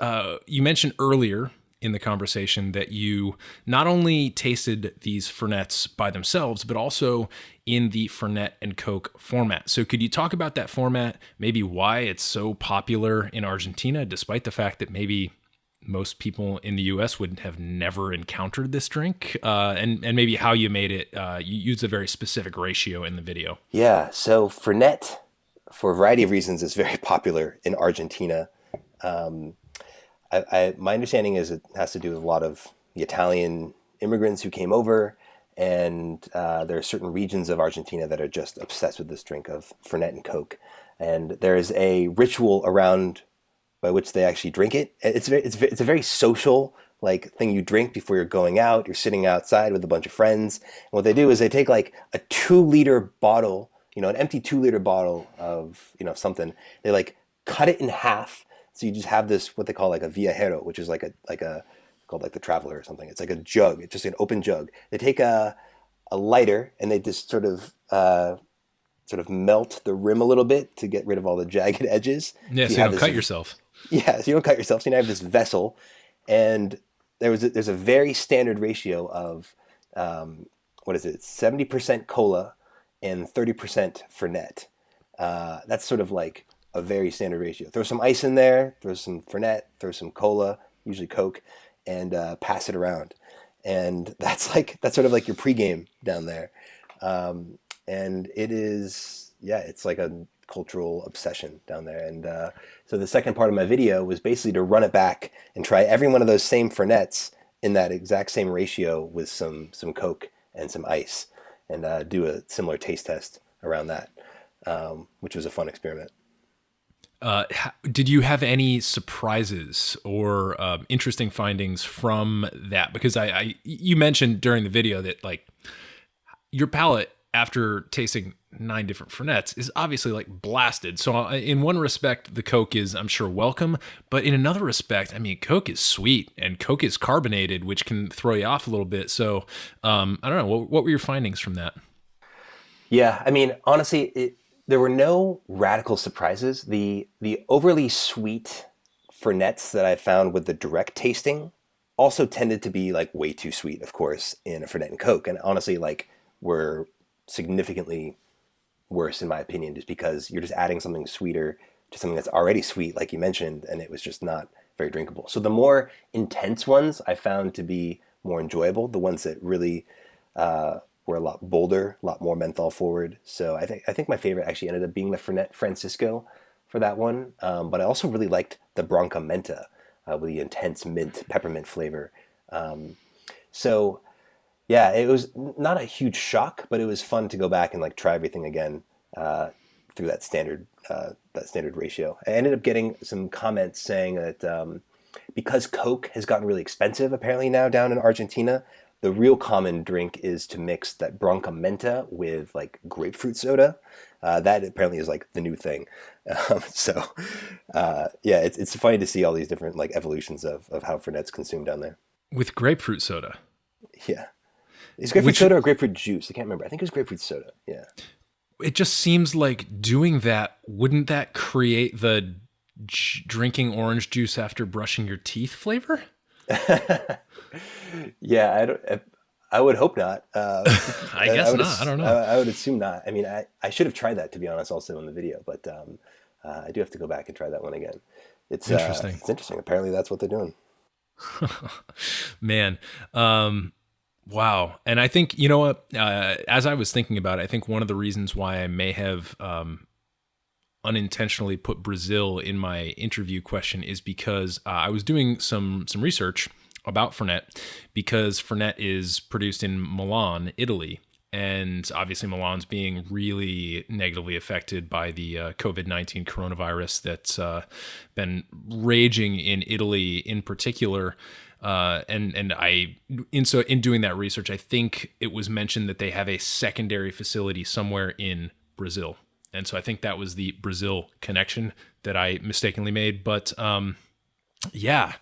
you mentioned earlier in the conversation that you not only tasted these Fernets by themselves, but also in the Fernet and Coke format. So could you talk about that format, maybe why it's so popular in Argentina, despite the fact that maybe most people in the U.S. would have never encountered this drink, and maybe how you made it. You used a very specific ratio in the video. Yeah, so Fernet, for a variety of reasons, is very popular in Argentina. My understanding is it has to do with a lot of the Italian immigrants who came over, and there are certain regions of Argentina that are just obsessed with this drink of Fernet and Coke. And there is a ritual around by which they actually drink it. It's a very social like thing you drink before you're going out. You're sitting outside with a bunch of friends. And what they do is they take like a 2-liter bottle, an empty 2-liter bottle of, something. They like cut it in half. So you just have this, what they call like a viajero, which is like a called like the traveler or something. It's like a jug. It's just an open jug. They take a lighter and they just sort of melt the rim a little bit to get rid of all the jagged edges. Yeah, so you don't cut yourself. Yeah, so you don't cut yourself. So you have this vessel, and there's a very standard ratio of 70% cola and 30% Fernet. That's sort of like a very standard ratio. Throw some ice in there, throw some Fernet, throw some cola, usually Coke, and pass it around. And that's sort of like your pregame down there. And it is, it's like a cultural obsession down there. And so the second part of my video was basically to run it back and try every one of those same Fernets in that exact same ratio with some Coke and some ice, and do a similar taste test around that, which was a fun experiment. Did you have any surprises or interesting findings from that? Because you mentioned during the video that like your palate after tasting 9 different Fernets is obviously like blasted. So in one respect, the Coke is, I'm sure, welcome. But in another respect, I mean, Coke is sweet and Coke is carbonated, which can throw you off a little bit. So I don't know. What were your findings from that? Yeah, I mean, honestly, there were no radical surprises. The overly sweet Fernets that I found with the direct tasting also tended to be like way too sweet, of course, in a Fernet and Coke. And honestly, like were significantly worse in my opinion, just because you're just adding something sweeter to something that's already sweet, like you mentioned, and it was just not very drinkable. So the more intense ones I found to be more enjoyable, the ones that really were a lot bolder, a lot more menthol forward. So I think my favorite actually ended up being the Fernet Francisco for that one. But I also really liked the Branca Mendte with the intense mint peppermint flavor. So yeah, it was not a huge shock, but it was fun to go back and like try everything again through that standard ratio. I ended up getting some comments saying that because Coke has gotten really expensive apparently now down in Argentina, the real common drink is to mix that Branca Mendte with like grapefruit soda. That apparently is like the new thing. Yeah, it's funny to see all these different like evolutions of how Fernet's consumed down there. With grapefruit soda? Yeah. Is grapefruit soda or grapefruit juice? I can't remember. I think it was grapefruit soda. Yeah. It just seems like doing that, wouldn't that create the drinking orange juice after brushing your teeth flavor? Yeah, I would hope not. I guess not. I don't know. I would assume not. I mean, I should have tried that, to be honest, also in the video, but I do have to go back and try that one again. It's interesting. It's interesting. Apparently that's what they're doing. Man. Wow. And I think, you know what, as I was thinking about it, I think one of the reasons why I may have unintentionally put Brazil in my interview question is because I was doing some research about Fernet, because Fernet is produced in Milan, Italy. And obviously Milan's being really negatively affected by the COVID-19 coronavirus that's been raging in Italy in particular. In doing that research, I think it was mentioned that they have a secondary facility somewhere in Brazil. And so I think that was the Brazil connection that I mistakenly made. But yeah.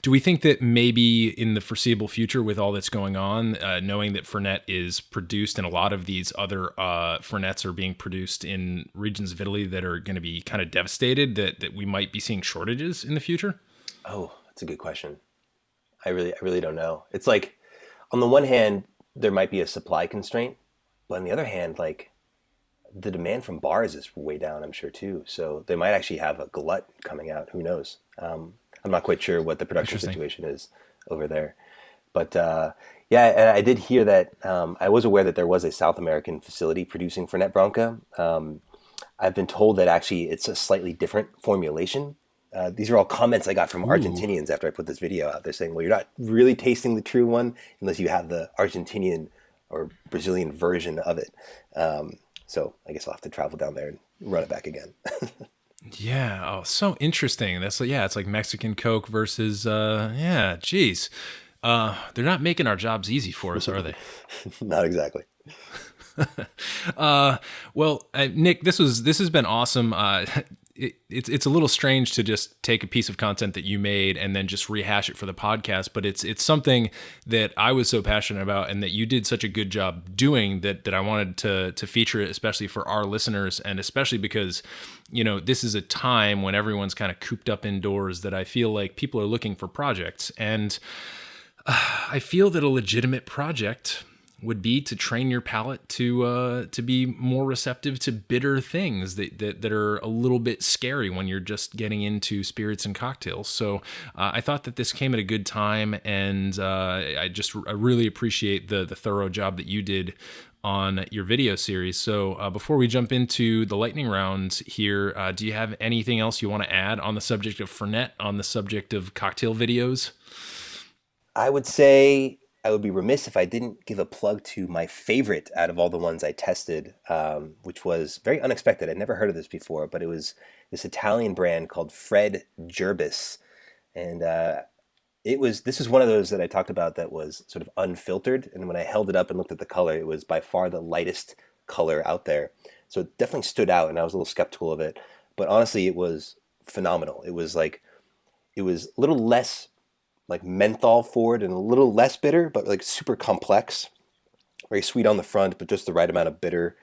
Do we think that maybe in the foreseeable future, with all that's going on, knowing that Fernet is produced and a lot of these other Fernets are being produced in regions of Italy that are going to be kind of devastated, that we might be seeing shortages in the future? Oh, that's a good question. I really don't know. It's like, on the one hand, there might be a supply constraint, but on the other hand, like, the demand from bars is way down, I'm sure too. So they might actually have a glut coming out. Who knows? I'm not quite sure what the production situation is over there. But yeah, and I did hear that. I was aware that there was a South American facility producing Fernet Branca. I've been told that actually it's a slightly different formulation. These are all comments I got from Argentinians after I put this video out. They're saying, well, you're not really tasting the true one unless you have the Argentinian or Brazilian version of it. So I guess I'll have to travel down there and run it back again. Yeah. Oh, so interesting. That's it's like Mexican Coke versus geez. They're not making our jobs easy for us, are they? Not exactly. Well, Nick, this has been awesome. It's a little strange to just take a piece of content that you made and then just rehash it for the podcast, but it's something that I was so passionate about and that you did such a good job doing that I wanted to feature it, especially for our listeners, and especially because, this is a time when everyone's kind of cooped up indoors that I feel like people are looking for projects. And I feel that a legitimate project would be to train your palate to be more receptive to bitter things that are a little bit scary when you're just getting into spirits and cocktails. So I thought that this came at a good time, and I really appreciate the thorough job that you did on your video series. So before we jump into the lightning round here, do you have anything else you want to add on the subject of Fernet, on the subject of cocktail videos? I would say I would be remiss if I didn't give a plug to my favorite out of all the ones I tested, which was very unexpected. I'd never heard of this before, but it was this Italian brand called Fred Gerbis. And this is one of those that I talked about that was sort of unfiltered. And when I held it up and looked at the color, it was by far the lightest color out there. So it definitely stood out, and I was a little skeptical of it. But honestly, it was phenomenal. It was a little less like menthol forward and a little less bitter, but like super complex, very sweet on the front, but just the right amount of bitter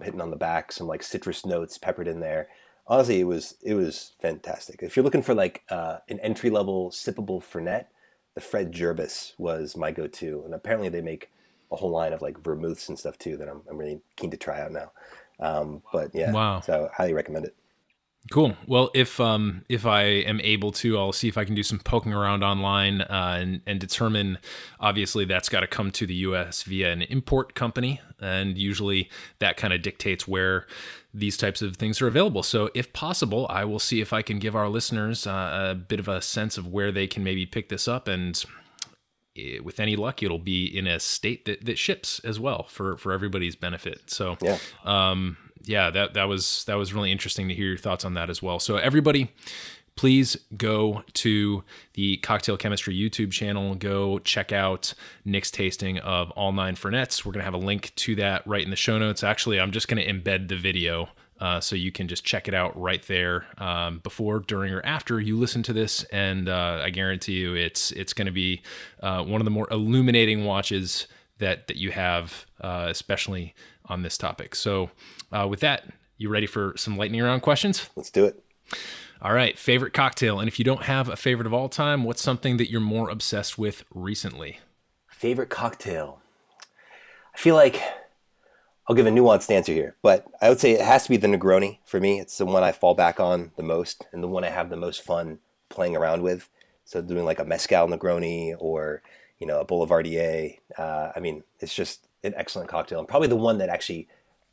hitting on the back, some like citrus notes peppered in there. Honestly, it was fantastic. If you're looking for like an entry level sippable Fernet, the Fred Gerbis was my go-to. And apparently they make a whole line of like vermouths and stuff too that I'm really keen to try out now. But yeah, Wow. So highly recommend it. Cool. Well, if I am able to, I'll see if I can do some poking around online and determine. Obviously, that's got to come to the U.S. via an import company, and usually that kind of dictates where these types of things are available. So, if possible, I will see if I can give our listeners a bit of a sense of where they can maybe pick this up, and with any luck, it'll be in a state that ships as well for everybody's benefit. So, yeah. That was really interesting to hear your thoughts on that as well. So everybody, please go to the Cocktail Chemistry YouTube channel. Go check out Nick's tasting of all 9 Fernets. We're going to have a link to that right in the show notes. Actually, I'm just going to embed the video so you can just check it out right there before, during, or after you listen to this. And I guarantee you it's going to be one of the more illuminating watches that you have, especially on this topic. So with that, you ready for some lightning round questions? Let's do it. All right. Favorite cocktail. And if you don't have a favorite of all time, what's something that you're more obsessed with recently? Favorite cocktail. I feel like I'll give a nuanced answer here, but I would say it has to be the Negroni for me. It's the one I fall back on the most and the one I have the most fun playing around with. So doing like a Mezcal Negroni or, a Boulevardier. It's just an excellent cocktail, and probably the one that actually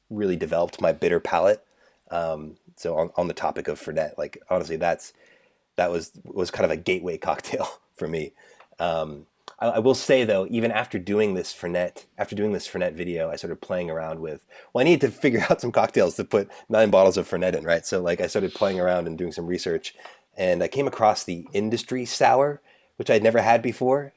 really developed my bitter palate. So on the topic of Fernet, like honestly, that was kind of a gateway cocktail for me. I will say though, even after doing this Fernet video, I started playing around with. Well, I needed to figure out some cocktails to put 9 bottles of Fernet in, right? So like I started playing around and doing some research, and I came across the industry sour, which I'd never had before.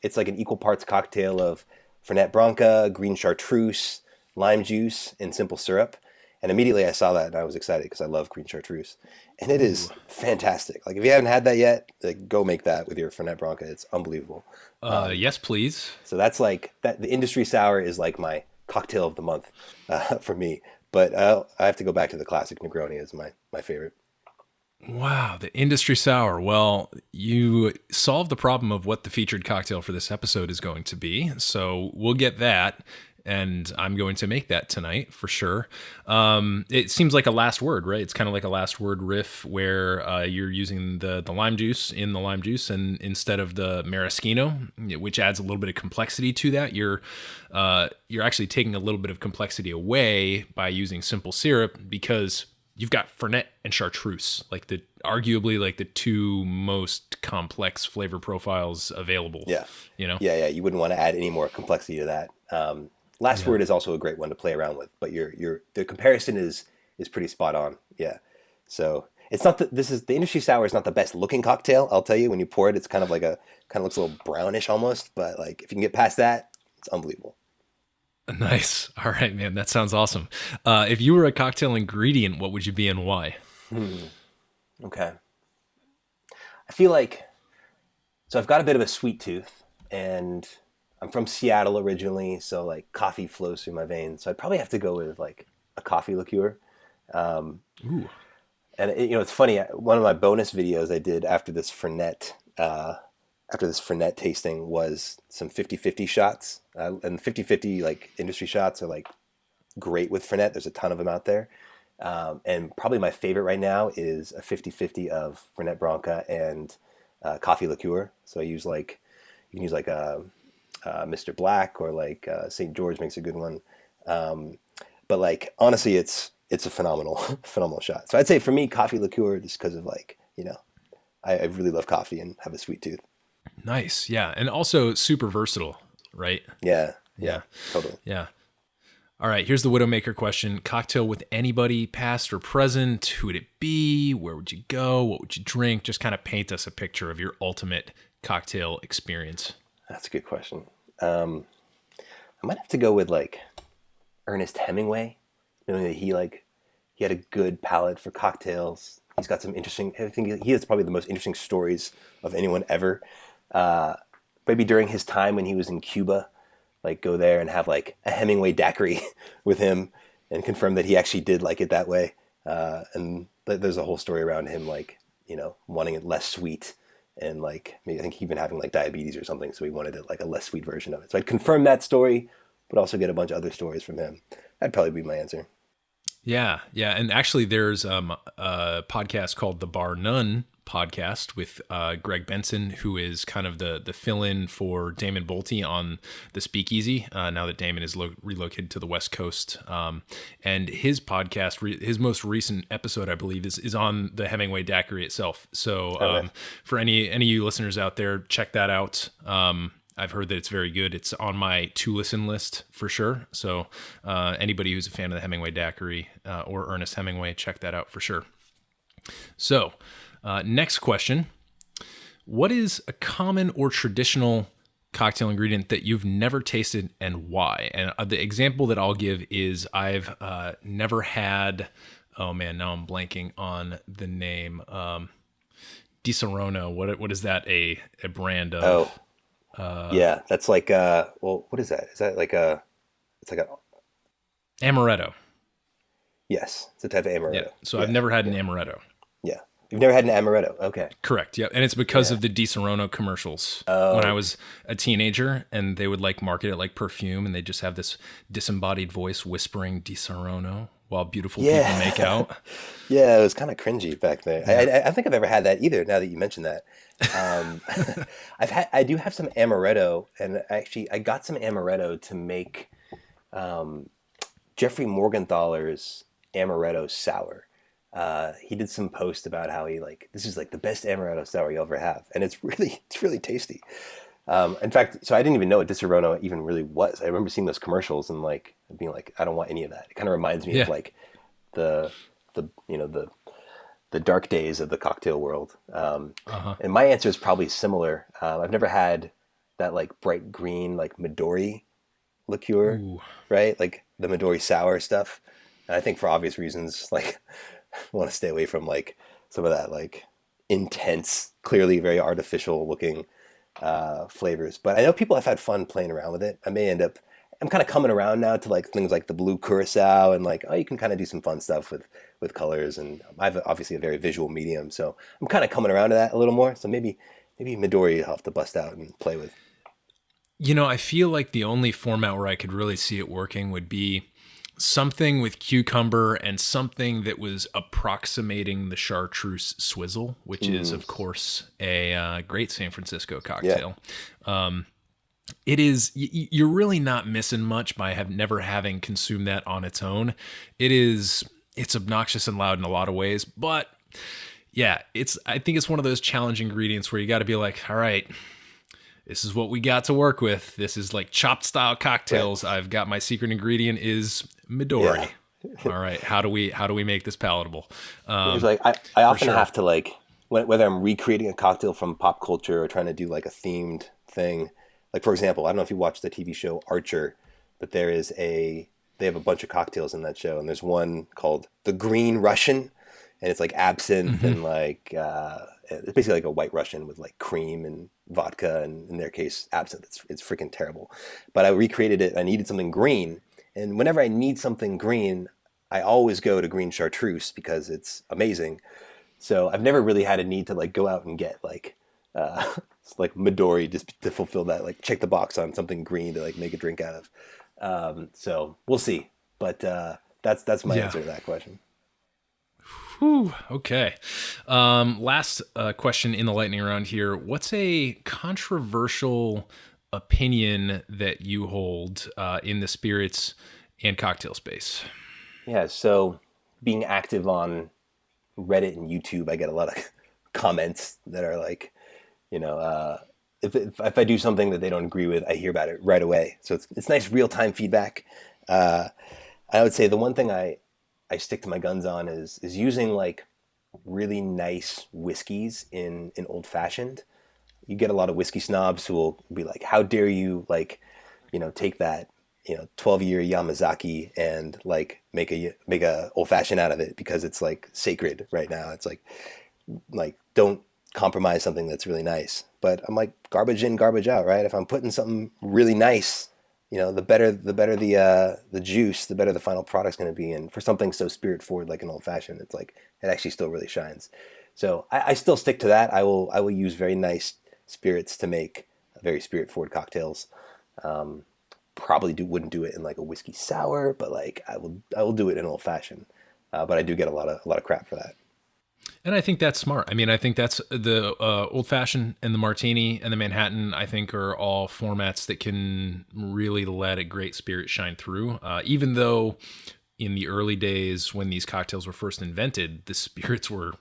It's like an equal parts cocktail of Fernet Branca, green chartreuse, lime juice, and simple syrup. And immediately I saw that and I was excited because I love green chartreuse. And it is fantastic. Like if you haven't had that yet, like go make that with your Fernet Branca. It's unbelievable. Yes, please. So that's like that. The industry sour is like my cocktail of the month for me. But I have to go back to the classic Negroni as my favorite. Wow, the industry sour. Well, you solved the problem of what the featured cocktail for this episode is going to be. So we'll get that. And I'm going to make that tonight for sure. It seems like a last word, right? It's kind of like a last word riff where you're using the lime juice in the lime juice, and instead of the maraschino, which adds a little bit of complexity to that, you're actually taking a little bit of complexity away by using simple syrup, because you've got Fernet and chartreuse, arguably the two most complex flavor profiles available. Yeah, Yeah. You wouldn't want to add any more complexity to that. Last word is also a great one to play around with, but the comparison is pretty spot on. Yeah. So it's not the industry sour is not the best looking cocktail. I'll tell you, when you pour it, it's kind of looks a little brownish almost, but like if you can get past that, it's unbelievable. Nice. All right, man. That sounds awesome. If you were a cocktail ingredient, what would you be and why? Okay. I feel like, so I've got a bit of a sweet tooth, and I'm from Seattle originally, so like coffee flows through my veins. So I'd probably have to go with like a coffee liqueur. Ooh. And it's funny. One of my bonus videos I did after this Fernet tasting was some 50-50 shots. And 50-50 like industry shots are like great with Fernet. There's a ton of them out there. And probably my favorite right now is a 50-50 of Fernet Branca and coffee liqueur. So you can use like a Mr. Black, or like St. George makes a good one. But like honestly, it's a phenomenal shot. So I'd say for me, coffee liqueur, just because of I really love coffee and have a sweet tooth. Nice. Yeah. And also super versatile, right? Yeah, totally. Yeah. All right. Here's the Widowmaker question. Cocktail with anybody, past or present. Who would it be? Where would you go? What would you drink? Just kind of paint us a picture of your ultimate cocktail experience. That's a good question. I might have to go with like Ernest Hemingway, knowing that he had a good palate for cocktails. He's got some interesting. I think he has probably the most interesting stories of anyone ever. Maybe during his time when he was in Cuba, like go there and have like a Hemingway daiquiri with him, and confirm that he actually did like it that way. And there's a whole story around him, wanting it less sweet. And like, maybe I think he'd been having like diabetes or something, so he wanted it like a less sweet version of it. So I'd confirm that story, but also get a bunch of other stories from him. That'd probably be my answer. Yeah. And actually, there's a podcast called the Bar None podcast with Greg Benson, who is kind of the fill-in for Damon Bolte on the Speakeasy, now that Damon is relocated to the West Coast. And his podcast, his most recent episode, I believe, is on the Hemingway daiquiri itself. So for any of you listeners out there, check that out. I've heard that it's very good. It's on my to-listen list for sure. So anybody who's a fan of the Hemingway daiquiri or Ernest Hemingway, check that out for sure. So next question. What is a common or traditional cocktail ingredient that you've never tasted, and why? And the example that I'll give is I've never had, oh man, now I'm blanking on the name. Di Serono. What is that a brand of? Yeah, that's like what is that? Is that it's like a Amaretto. Yes, it's a type of amaretto. Yeah. So I've never had an amaretto. Yeah. You've never had an amaretto. Okay. Correct. Yeah. And it's because of the Di Serono commercials. When I was a teenager, and they would like market it like perfume, and they just have this disembodied voice whispering Di Serono while beautiful people make out. Yeah, it was kind of cringy back then. I don't think I've ever had that either, now that you mention that. I do have some amaretto, and actually I got some amaretto to make Jeffrey Morgenthaler's amaretto sour. He did some post about how this is like the best amaretto sour you'll ever have, and it's really tasty. In fact, so I didn't even know what Disaronno even really was. I remember seeing those commercials and like being like, I don't want any of that. It kind of reminds me Yeah. of like the the dark days of the cocktail world. And my answer is probably similar. I've never had that like bright green like Midori liqueur, Ooh. right? Like the Midori sour stuff. And I think for obvious reasons, like I want to stay away from like some of that like intense, clearly very artificial looking flavors. But I know people have had fun playing around with it. I'm kind of coming around now to like things like the blue curacao and like, oh, you can kind of do some fun stuff with colors. And I have obviously a very visual medium, so I'm kind of coming around to that a little more. So maybe Midori I'll have to bust out and play with. I feel like the only format where I could really see it working would be something with cucumber and something that was approximating the chartreuse swizzle, which is, of course, a great San Francisco cocktail. It is, you're really not missing much by never having consumed that on its own. It's obnoxious and loud in a lot of ways, but yeah, I think it's one of those challenge ingredients where you got to be like, all right, this is what we got to work with. This is like chopped style cocktails. Right. I've got my secret ingredient is Midori. Yeah. All right, how do we make this palatable? It's like I often have to like whether I'm recreating a cocktail from pop culture or trying to do like a themed thing. Like for example, I don't know if you watched the TV show Archer, but they have a bunch of cocktails in that show, and there's one called the Green Russian, and it's like absinthe and like it's basically like a white Russian with like cream and vodka, and in their case absinthe. It's freaking terrible. But I recreated it. I needed something green, and whenever I need something green, I always go to green chartreuse because it's amazing. So I've never really had a need to like go out and get like Midori just to fulfill that, like check the box on something green to like make a drink out of. So we'll see, but that's my answer to that question. Whew, okay. Last question in the lightning round here. What's a controversial opinion that you hold in the spirits and cocktail space? Yeah, so being active on Reddit and YouTube, I get a lot of comments that are like, if I do something that they don't agree with, I hear about it right away. So it's nice real-time feedback. I would say the one thing I stick to my guns on is using like really nice whiskeys in old fashioned. You get a lot of whiskey snobs who will be like, how dare you take that 12-year Yamazaki and like make a old fashioned out of it because it's like sacred right now. It's like don't compromise something that's really nice. But I'm like, garbage in, garbage out, right? If I'm putting something really nice, the better the juice, the better the final product's going to be. And for something so spirit forward like an old fashioned, it's like it actually still really shines. So I still stick to that. I will use very nice spirits to make very spirit forward cocktails. Probably wouldn't do it in like a whiskey sour, but like I will do it in old fashioned. But I do get a lot of crap for that. And I think that's smart. I mean, I think that's the old fashioned and the martini and the Manhattan, I think, are all formats that can really let a great spirit shine through. Even though in the early days when these cocktails were first invented, the spirits were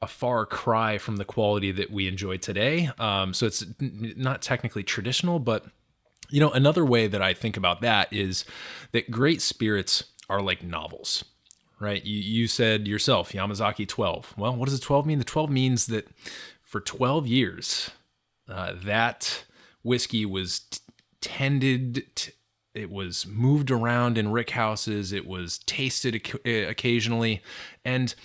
a far cry from the quality that we enjoy today. So it's not technically traditional, but another way that I think about that is that great spirits are like novels. Right. You said yourself, Yamazaki 12. Well, what does the 12 mean? The 12 means that for 12 years, that whiskey was tended, it was moved around in rick houses, it was tasted occasionally, and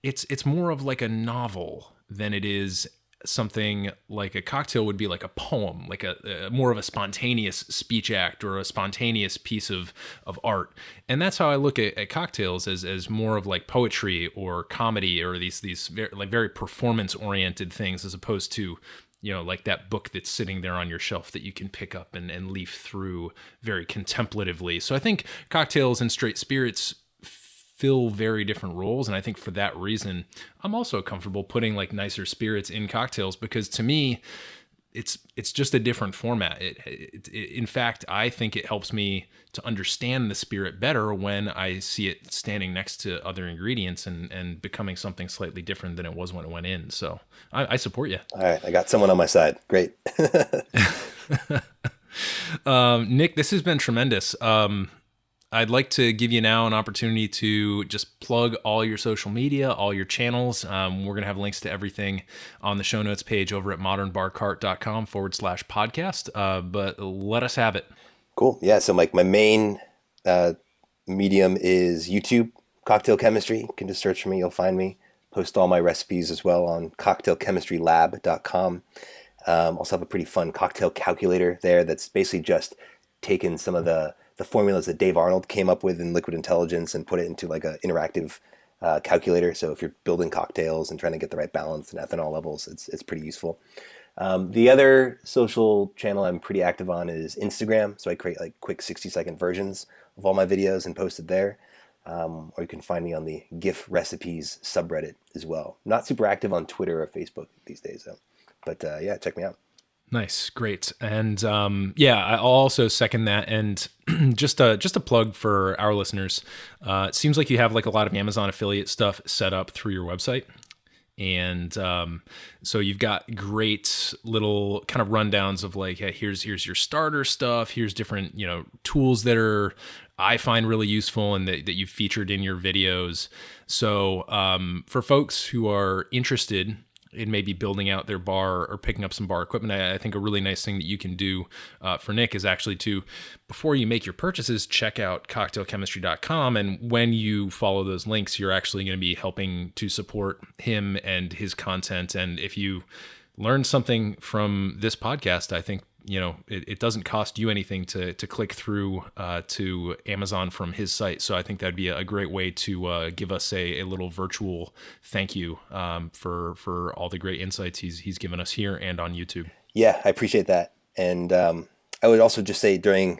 it's more of like a novel than it is something like a cocktail would be like a poem, like a more of a spontaneous speech act or a spontaneous piece of art. And that's how I look at cocktails as more of like poetry or comedy or these very performance oriented things, as opposed to, like that book that's sitting there on your shelf that you can pick up and leaf through very contemplatively. So I think cocktails and straight spirits fill very different roles. And I think for that reason, I'm also comfortable putting like nicer spirits in cocktails, because to me, it's just a different format. In fact, I think it helps me to understand the spirit better when I see it standing next to other ingredients and becoming something slightly different than it was when it went in. So I support you. All right, I got someone on my side. Great. Nick, this has been tremendous. I'd like to give you now an opportunity to just plug all your social media, all your channels. We're going to have links to everything on the show notes page over at modernbarcart.com/podcast. But let us have it. Cool. Yeah. So my main medium is YouTube, Cocktail Chemistry. You can just search for me. You'll find me. Post all my recipes as well on cocktailchemistrylab.com. Also have a pretty fun cocktail calculator there that's basically just taken some of the formulas that Dave Arnold came up with in Liquid Intelligence and put it into like an interactive calculator. So if you're building cocktails and trying to get the right balance and ethanol levels, it's pretty useful. The other social channel I'm pretty active on is Instagram. So I create like quick 60-second versions of all my videos and post it there. Or you can find me on the GIF recipes subreddit as well. Not super active on Twitter or Facebook these days though. But yeah, check me out. Nice, great, and I'll also second that. And just a plug for our listeners. It seems like you have like a lot of Amazon affiliate stuff set up through your website, and so you've got great little kind of rundowns of like, hey, here's your starter stuff. Here's different tools that I find really useful and that you've featured in your videos. So for folks who are interested in maybe building out their bar or picking up some bar equipment, I think a really nice thing that you can do for Nick is actually to, before you make your purchases, check out cocktailchemistry.com. And when you follow those links, you're actually going to be helping to support him and his content. And if you learn something from this podcast, I think, it doesn't cost you anything to click through to Amazon from his site. So I think that'd be a great way to give us a little virtual thank you for all the great insights he's given us here and on YouTube. Yeah, I appreciate that. And I would also just say during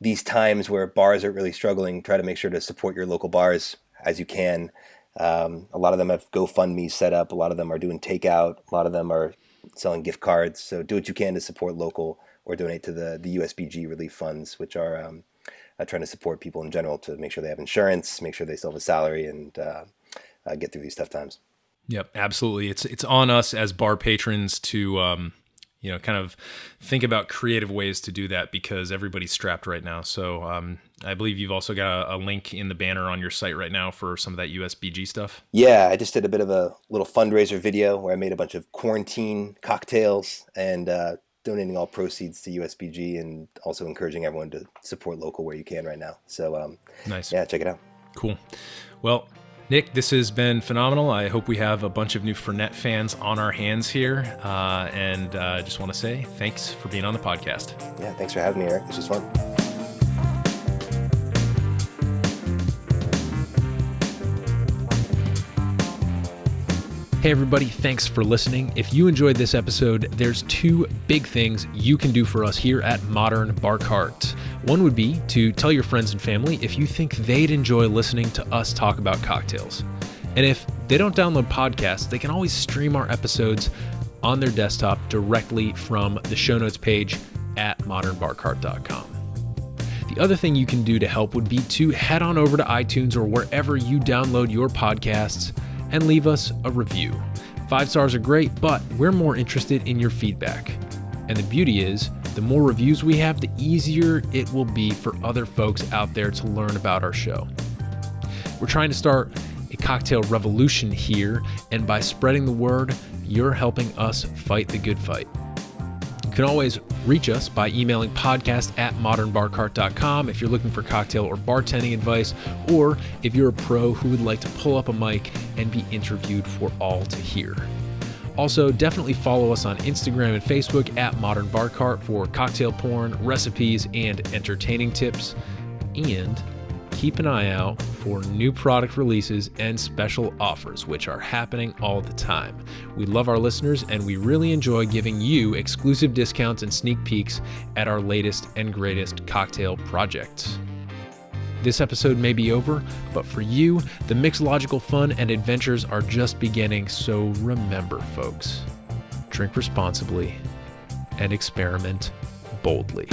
these times where bars are really struggling, try to make sure to support your local bars as you can. A lot of them have GoFundMe set up. A lot of them are doing takeout. A lot of them are selling gift cards. So do what you can to support local or donate to the USBG relief funds, which are trying to support people in general to make sure they have insurance, make sure they still have a salary, and get through these tough times. Yep, absolutely. It's on us as bar patrons to kind of think about creative ways to do that because everybody's strapped right now. So I believe you've also got a link in the banner on your site right now for some of that USBG stuff. Yeah, I just did a bit of a little fundraiser video where I made a bunch of quarantine cocktails and donating all proceeds to USBG and also encouraging everyone to support local where you can right now. So nice. Yeah, check it out. Cool. Well, Nick, this has been phenomenal. I hope we have a bunch of new Fernet fans on our hands here. And I just want to say thanks for being on the podcast. Yeah, thanks for having me, Eric. This was fun. Hey everybody, thanks for listening. If you enjoyed this episode, there's two big things you can do for us here at Modern Bar Cart. One would be to tell your friends and family if you think they'd enjoy listening to us talk about cocktails. And if they don't download podcasts, they can always stream our episodes on their desktop directly from the show notes page at modernbarcart.com. The other thing you can do to help would be to head on over to iTunes or wherever you download your podcasts and leave us a review. 5 stars are great, but we're more interested in your feedback. And the beauty is, the more reviews we have, the easier it will be for other folks out there to learn about our show. We're trying to start a cocktail revolution here, and by spreading the word, you're helping us fight the good fight. You can always reach us by emailing podcast@modernbarcart.com if you're looking for cocktail or bartending advice, or if you're a pro who would like to pull up a mic and be interviewed for all to hear. Also, definitely follow us on Instagram and Facebook at Modern Bar Cart for cocktail porn, recipes, and entertaining tips. And keep an eye out for new product releases and special offers, which are happening all the time. We love our listeners, and we really enjoy giving you exclusive discounts and sneak peeks at our latest and greatest cocktail projects. This episode may be over, but for you, the mixological fun and adventures are just beginning, so remember, folks, drink responsibly and experiment boldly.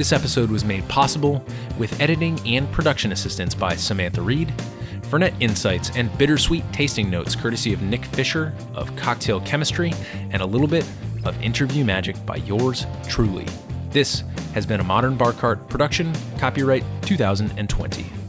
This episode was made possible with editing and production assistance by Samantha Reed, Fernet Insights and bittersweet tasting notes courtesy of Nick Fisher of Cocktail Chemistry, and a little bit of interview magic by yours truly. This has been a Modern Bar Cart production, copyright 2020.